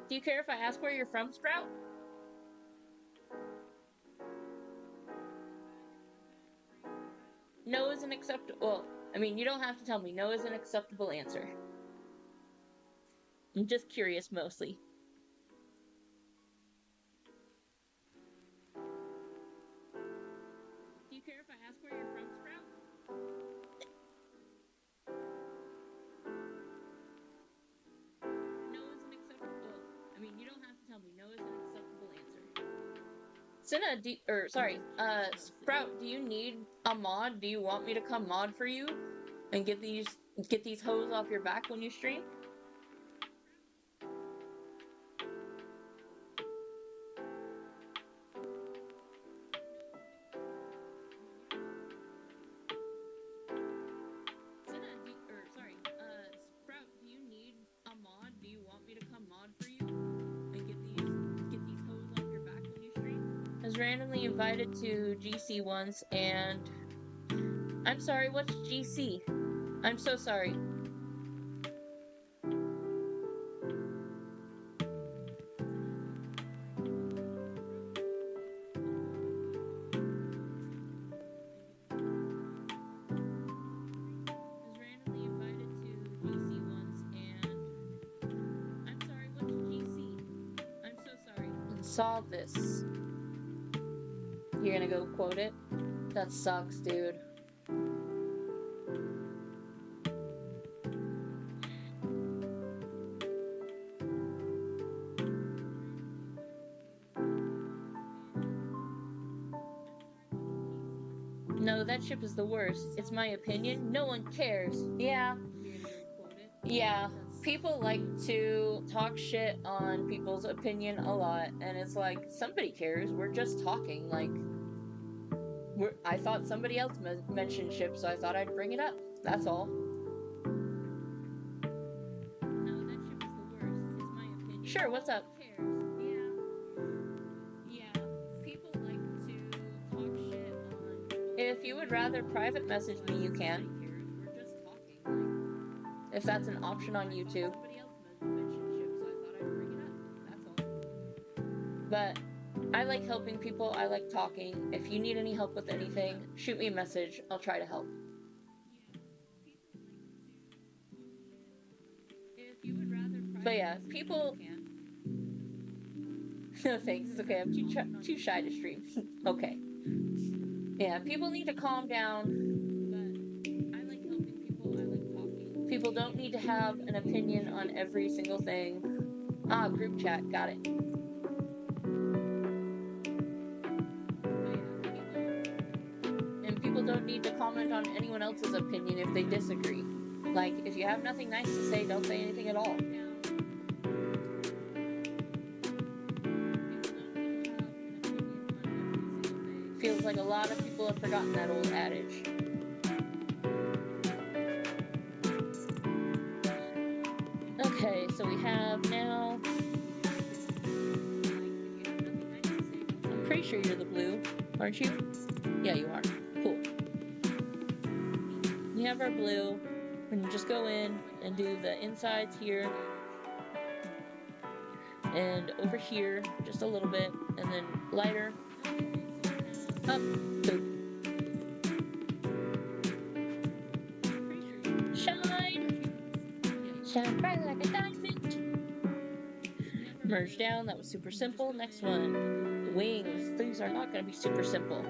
Do you care if I ask where you're from, Sprout? No is an acceptable... Well, I mean, you don't have to tell me. No is an acceptable answer. I'm just curious, mostly. Do you care if I ask where you're from, Sprout? No is an acceptable... Well, I Cinna, Sprout, do you need a mod? Do you want me to come mod for you and get these hoes off your back when you stream? Sprout, do you need a mod? Do you want me to come mod for you and get these hoes off your back when you stream? I was randomly invited to GC once, and I'm sorry, what's GC? I'm so sorry. Saw this. You're gonna go quote it? That sucks, dude. No, that ship is the worst. It's my opinion. No one cares. Yeah. Yeah. People like to talk shit on people's opinion a lot, and it's like, somebody cares. We're just talking. Like, I thought somebody else mentioned ship, so I thought I'd bring it up. That's all. No, that ship is the worst. It's my opinion. Sure, what's up? Yeah. People like to talk shit on. If you would rather private message me, you can. We're just talking. If that's an option on YouTube. Somebody else mentioned ship, so I thought I'd bring it up. That's all. But I like helping people. I like talking. If you need any help with anything, shoot me a message. I'll try to help. If you would rather but yeah, people. No thanks. It's okay. I'm too shy to stream. Okay. Yeah, people need to calm down. But I like helping people. I like talking. People don't need to have an opinion on every single thing. Ah, group chat. Got it. And people don't need to comment on anyone else's opinion if they disagree. Like, if you have nothing nice to say, don't say anything at all. Feels like a lot of people have forgotten that old adage. Okay, so we have now... I'm pretty sure you're the blue, aren't you? Yeah, you are. Cool. We have our blue, and just go in and do the insides here. And over here, just a little bit, and then lighter. Up, boop. Shine! Shine bright like a diamond. Merge down, that was super simple. Next one, wings. These are not going to be super simple.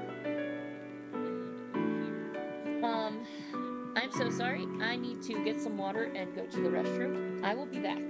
I'm so sorry. I need to get some water and go to the restroom. I will be back.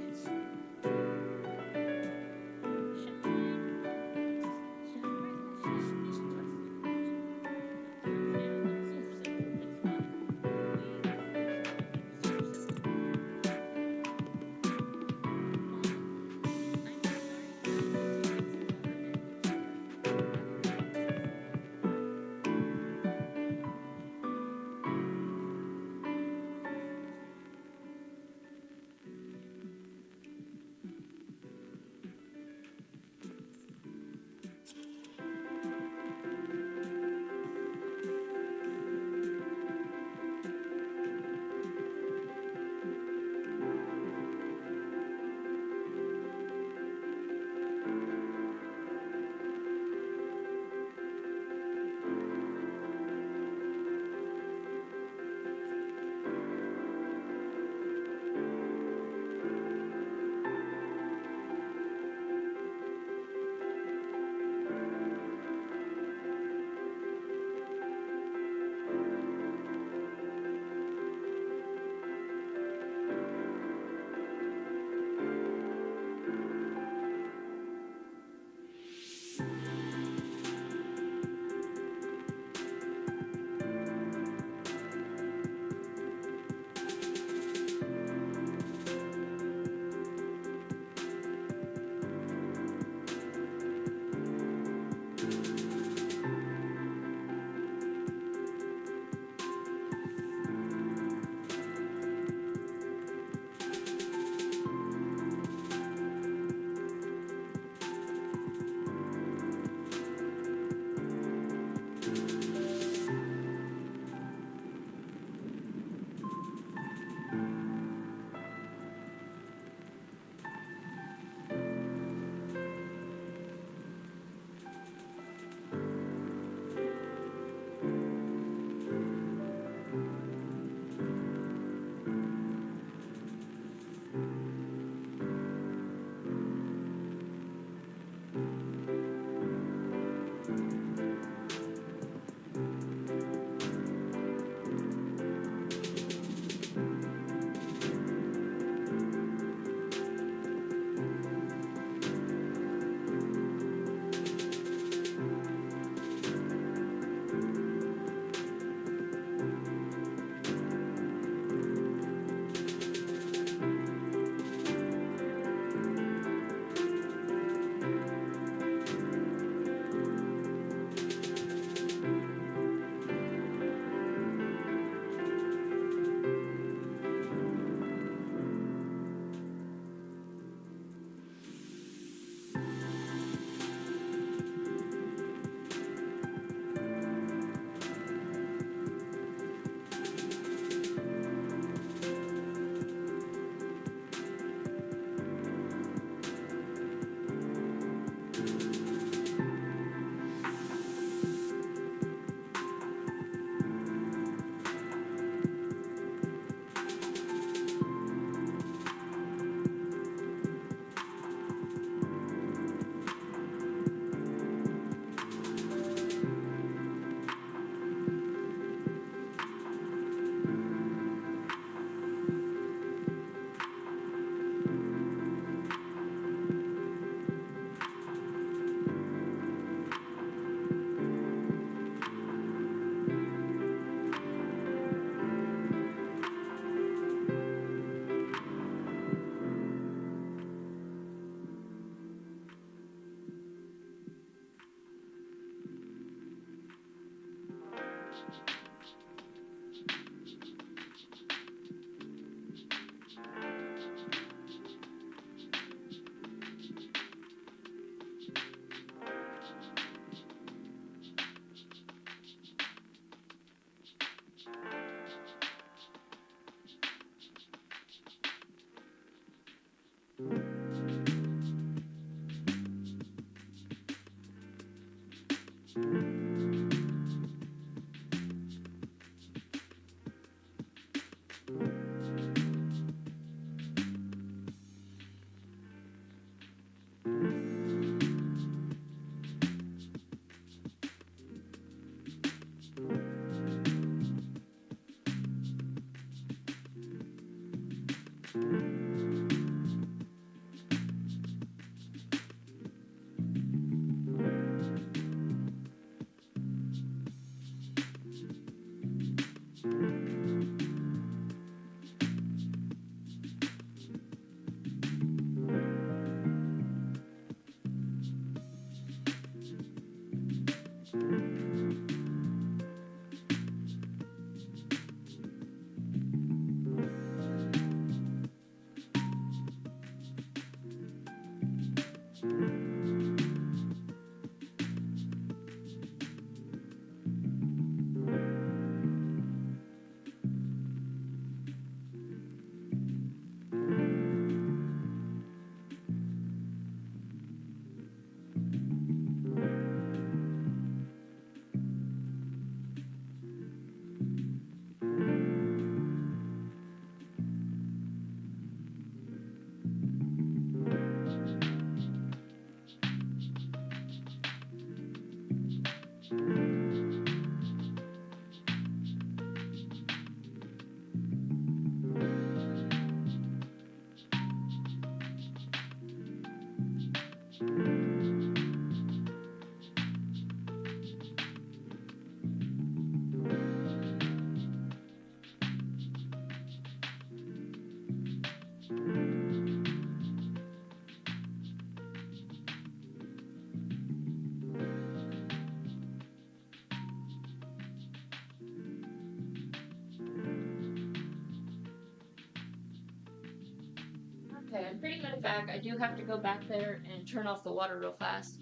Okay, I'm pretty much back. I do have to go back there and turn off the water real fast.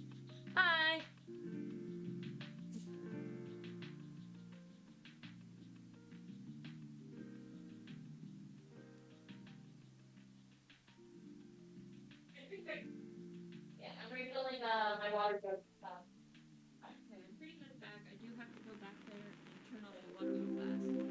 Hi! Yeah, I'm refilling my water jug. Okay, I'm pretty much back. I do have to go back there and turn off the water real fast. Hi!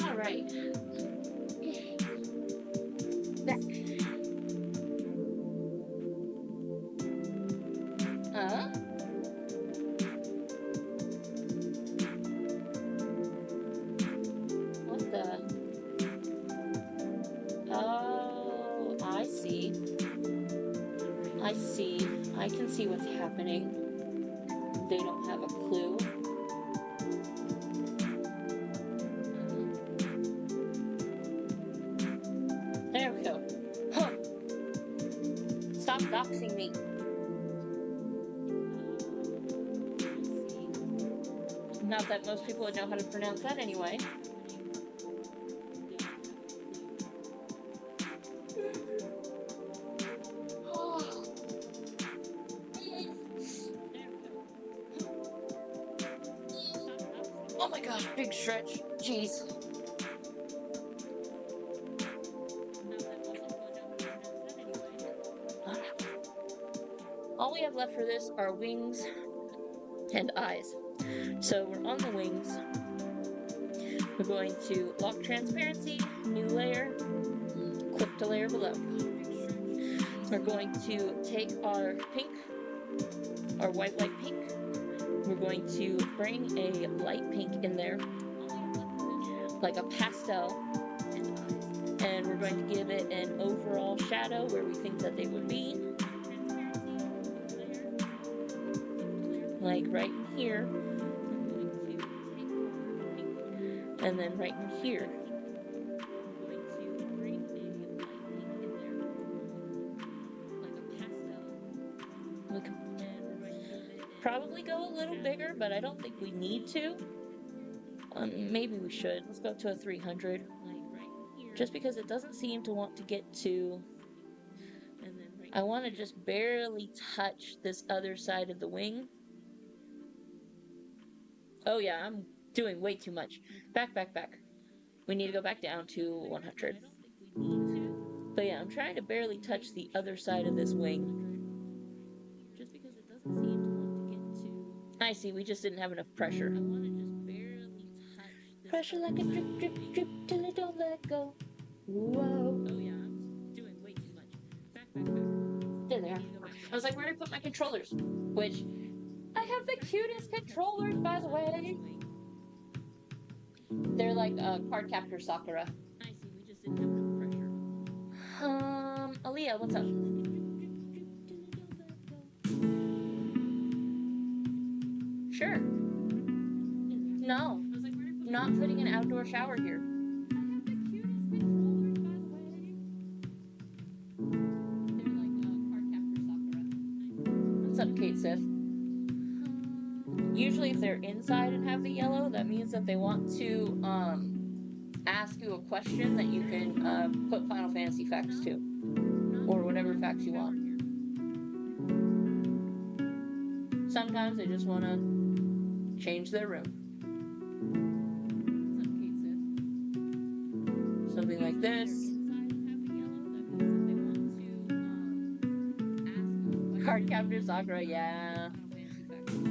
Alright. Back. Huh? What the? Oh, I see. I see. I can see what's happening. They don't have a clue. There we go. Huh. Stop doxing me. Not that most people would know how to pronounce that anyway. Oh my gosh, big stretch. Jeez. All we have left for this are wings and eyes. So we're on the wings. We're going to lock transparency, new layer, click to layer below. We're going to take our pink, our white light pink. We're going to bring a light pink in there, like a pastel, and we're going to give it an overall shadow where we think that they would be. Like right in here, and then right in here. We can probably go a little bigger, but I don't think we need to. Maybe we should. Let's go up to a 300. Just because it doesn't seem to want to get to... I want to just barely touch this other side of the wing. Oh yeah, I'm doing way too much. Back. We need to go back down to 100. But yeah, I'm trying to barely touch the other side of this wing. Just because it doesn't seem to want to get to... I see, we just didn't have enough pressure. I want to just barely touch this Pressure like a drip, till it don't let go. Whoa. Oh yeah, I'm doing way too much. Back. There. I was like, where did I put my controllers? Which, I have the cutest controllers, by the way. They're like Card Captor Sakura. I see, we just didn't have enough pressure. Aaliyah, what's up? Sure. No, not putting an outdoor shower here. What's up, Kate Sith? Usually if they're inside and have the yellow, that means that they want to ask you a question that you can put Final Fantasy facts to. Or whatever facts you want. Sometimes they just want to change their room. Something like this. Card Captor Sakura, yeah.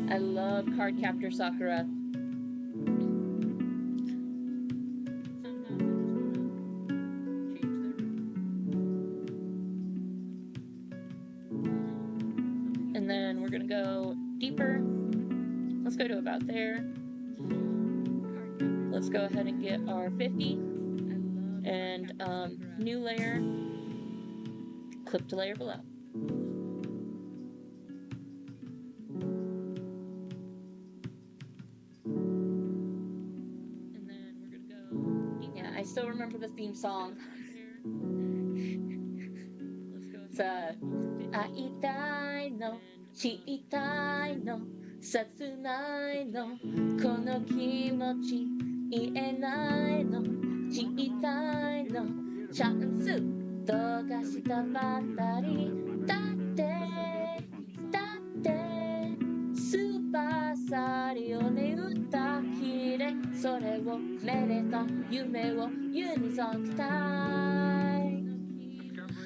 I love Card Captor Sakura. And then we're gonna go deeper. Let's go to about there. Let's go ahead and get our 50. And new layer. Clip to layer below. I still remember the theme song. It's Aitai no, chiitai no, satsunai no, kono kimochi, ienai no, chiitai no, chansu, dogashita batari, tate, tsubasari o ne utakire, sore wo mereta, yume wo unizokitai.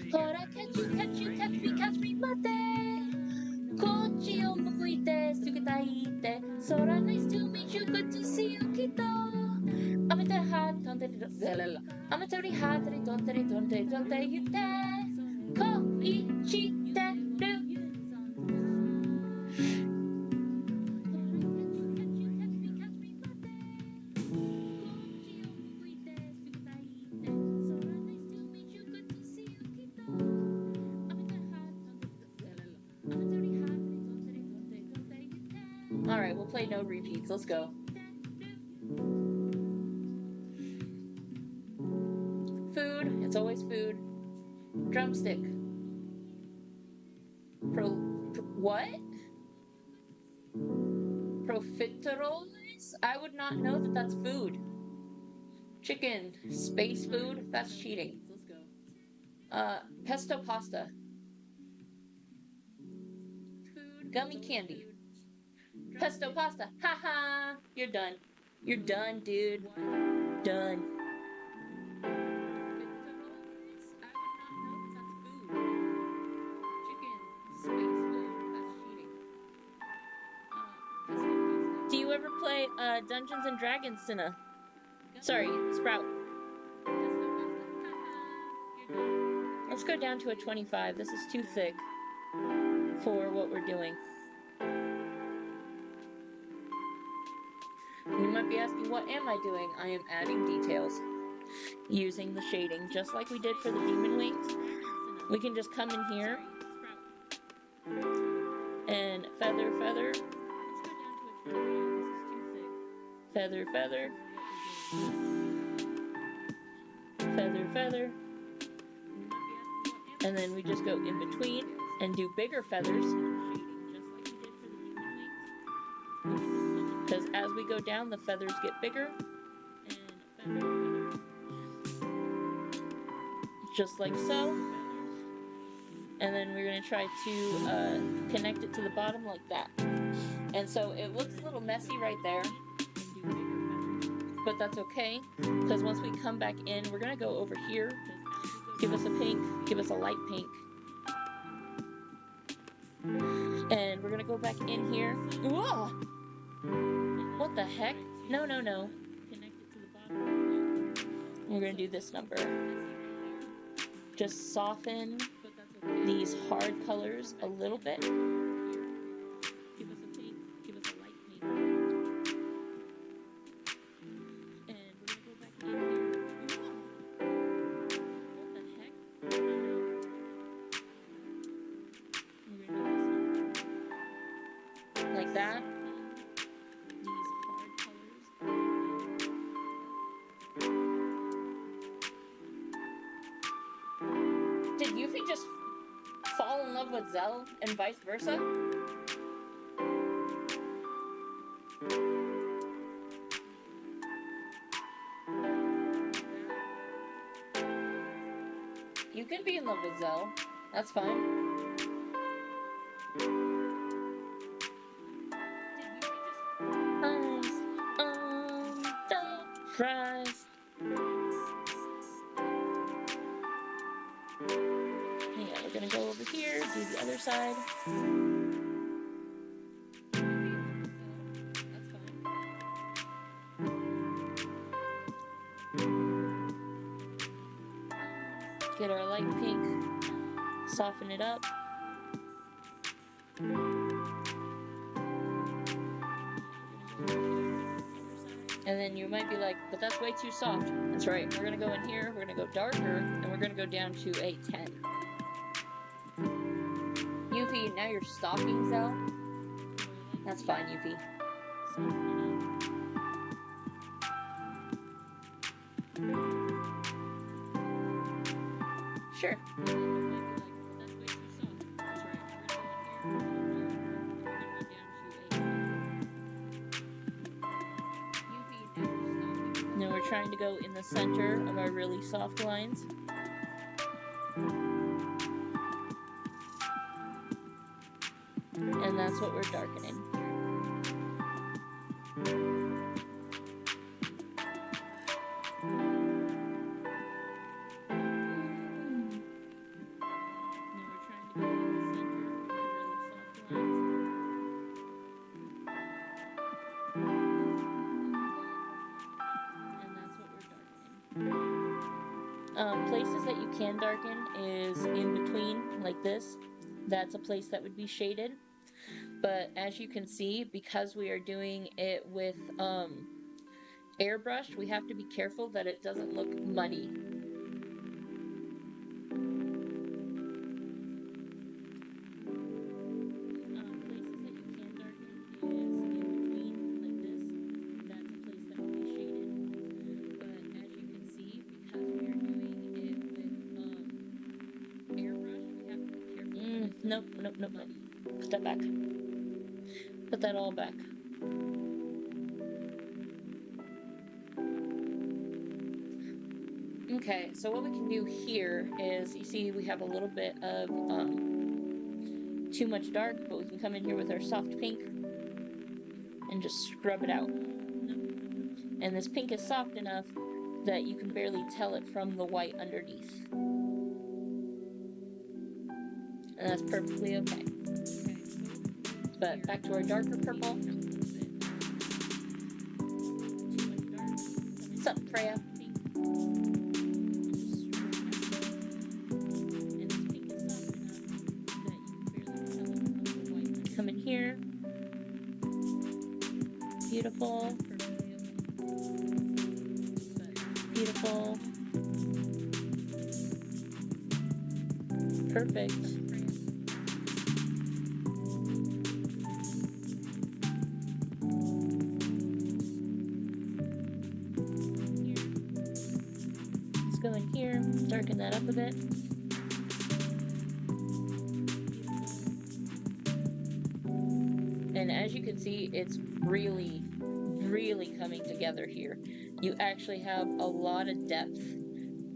Hora, catch me, mate. Kochi o muite, sugitaite. Sora, nice to meet you, good to see you, Kito. Amete hat, amateri hateri, donte, yute. Ko, ichiteru. Alright, we'll play no repeats. Let's go. Food. It's always food. Drumstick. What? Profiteroles? I would not know that that's food. Chicken. Space food? That's cheating. Let's go. Pesto pasta. Gummy candy. Pesto pasta. Haha. You're done. You're done, dude. Done. Do you ever play Dungeons and Dragons, Cinna? Sorry, Sprout. Let's go down to a 25. This is too thick for what we're doing. You might be asking, what am I doing? I am adding details using the shading, just like we did for the demon wings. We can just come in here and feather, feather, feather, feather, feather, feather, and then we just go in between and do bigger feathers. go down, the feathers get bigger. and feather, Just like so. And then we're going to try to connect it to the bottom like that. And so it looks a little messy right there, but that's okay, because once we come back in, we're going to go over here. Give us a pink, give us a light pink. And we're going to go back in here. Whoa! What the heck? No, no, no. We're going to do this number. Just soften these hard colors a little bit. give us a pink, give us a light pink. And we're gonna go back in here. What the heck? We're gonna do this Like that. These hard colors. Did Yuffie just fall in love with Zell and vice versa? You can be in love with Zell. That's fine. Eyes on the prize. Yeah, we're gonna go over here, do the other side. That's fine. Get our light pink, soften it up. And then you might be like, but that's way too soft. That's right. We're gonna go in here, we're gonna go darker, and we're gonna go down to a 10. Yuffie, now you're stalking Zell. That's fine, Yuffie. Sure. Now we're trying to go in the center of our really soft lines. And that's what we're darkening. Places that you can darken is in between, like this. That's a place that would be shaded. But as you can see, because we are doing it with airbrush, we have to be careful that it doesn't look muddy. Nope. Put that back. Put that all back. Okay, so what we can do here is, you see we have a little bit of too much dark, but we can come in here with our soft pink and just scrub it out. And this pink is soft enough that you can barely tell it from the white underneath. And that's perfectly okay. But back to our darker purple. What's up, Freya? Come in here. Beautiful. Beautiful. Perfect. Go in here, darken that up a bit. And as you can see, it's really really coming together here. You actually have a lot of depth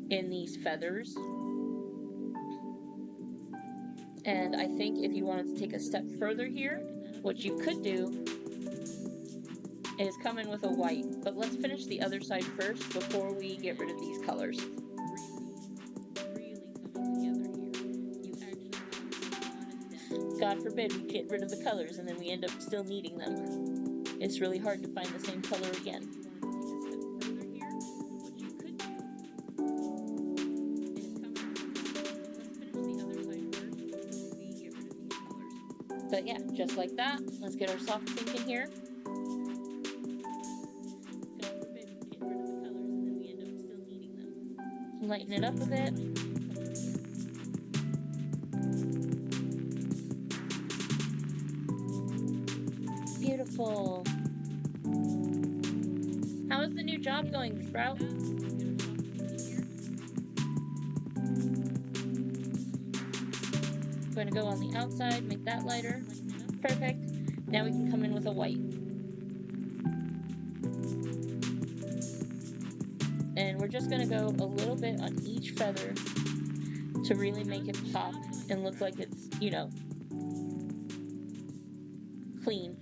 in these feathers. And I think if you wanted to take a step further here, what you could do is come in with a white. But let's finish the other side first before we get rid of these colors. God forbid we get rid of the colors and then we end up still needing them. It's really hard to find the same color again. But yeah, just like that. Let's get our soft pink in here. Lighten it up a bit. Beautiful. How is the new job going, Sprout? I'm going to go on the outside, make that lighter. Perfect. Now we can come in with a white. And we're just going to go a little bit on each feather to really make it pop and look like it's, you know, clean.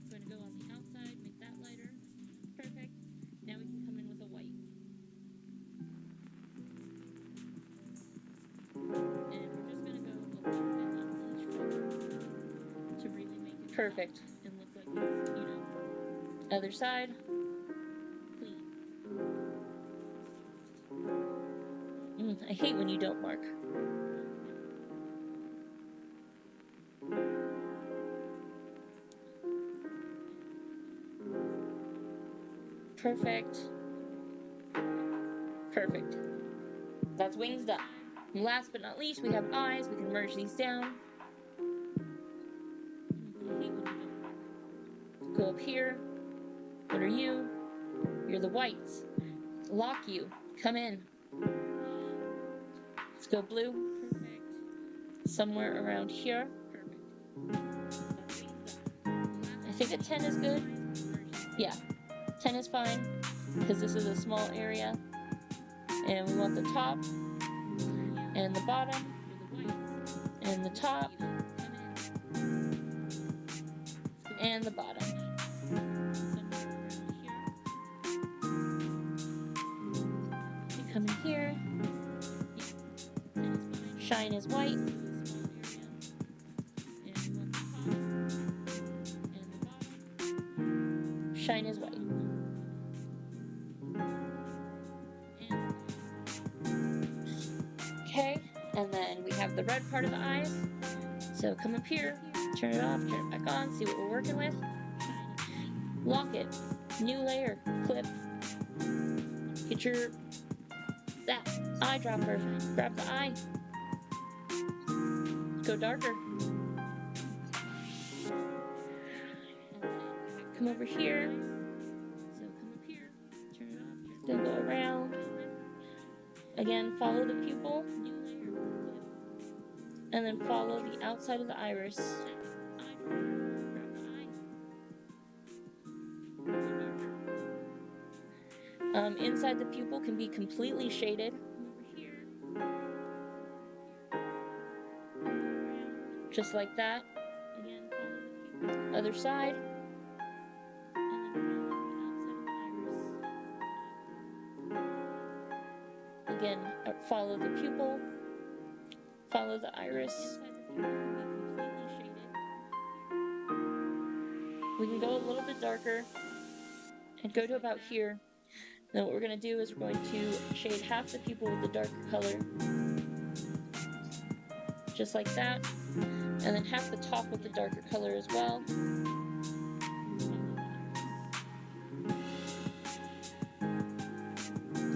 I'm going to go on the outside, make that lighter. Perfect. Now we can come in with a white. And we're just going to go a little bit on each feather to really make it perfect and look like it's, you know, other side. I hate when you don't mark. Perfect. Perfect. That's wings done. And last but not least, we have eyes. We can merge these down. Go up here. What are you? You're the whites. Lock you. Come in. Let's go blue. Perfect. Somewhere around here. Perfect. I think a 10 is good. Yeah, 10 is fine because this is a small area. And we want the top and the bottom and the top and the bottom. We come in here. Shine is white. Shine is white. Okay, and then we have the red part of the eyes. So come up here, turn it off, turn it back on, see what we're working with. Lock it. New layer. Clip. Get your that eyedropper. Grab the eye. Go darker. Come over here. So come up here. Turn it off. Then go around. Again, follow the pupil. And then follow the outside of the iris. Inside the pupil can be completely shaded. Just like that. Other side. Again, follow the pupil. Follow the iris. We can go a little bit darker and go to about here. Then what we're going to do is we're going to shade half the pupil with the darker color. Just like that. And then half the top with the darker color as well.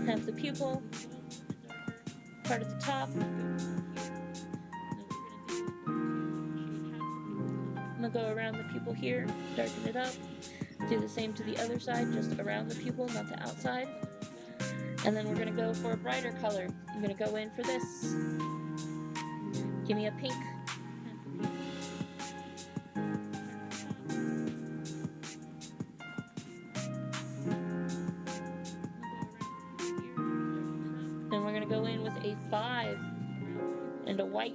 Half the pupil. Part of the top. I'm going to go around the pupil here, darken it up. Do the same to the other side, just around the pupil, not the outside. And then we're going to go for a brighter color. I'm going to go in for this. Give me a pink. go in with a 5 and a white.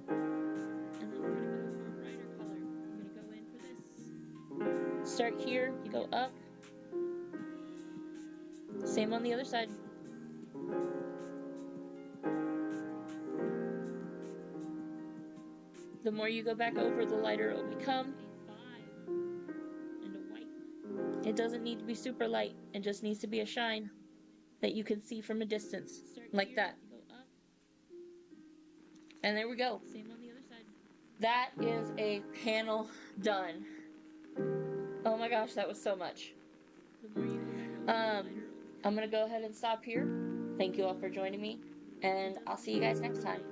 And then we're gonna go for a brighter color. I'm gonna go in for this. Start here, you go up. Same on the other side. The more you go back over, the lighter it will become. A 5 and a white. It doesn't need to be super light. It just needs to be a shine that you can see from a distance. Start Like here, that. Go up. And there we go. Same on the other side. That is a panel done. Oh my gosh, that was so much. The more you go back over, the lighter it will become. I'm going to go ahead and stop here. Thank you all for joining me, and I'll see you guys next time.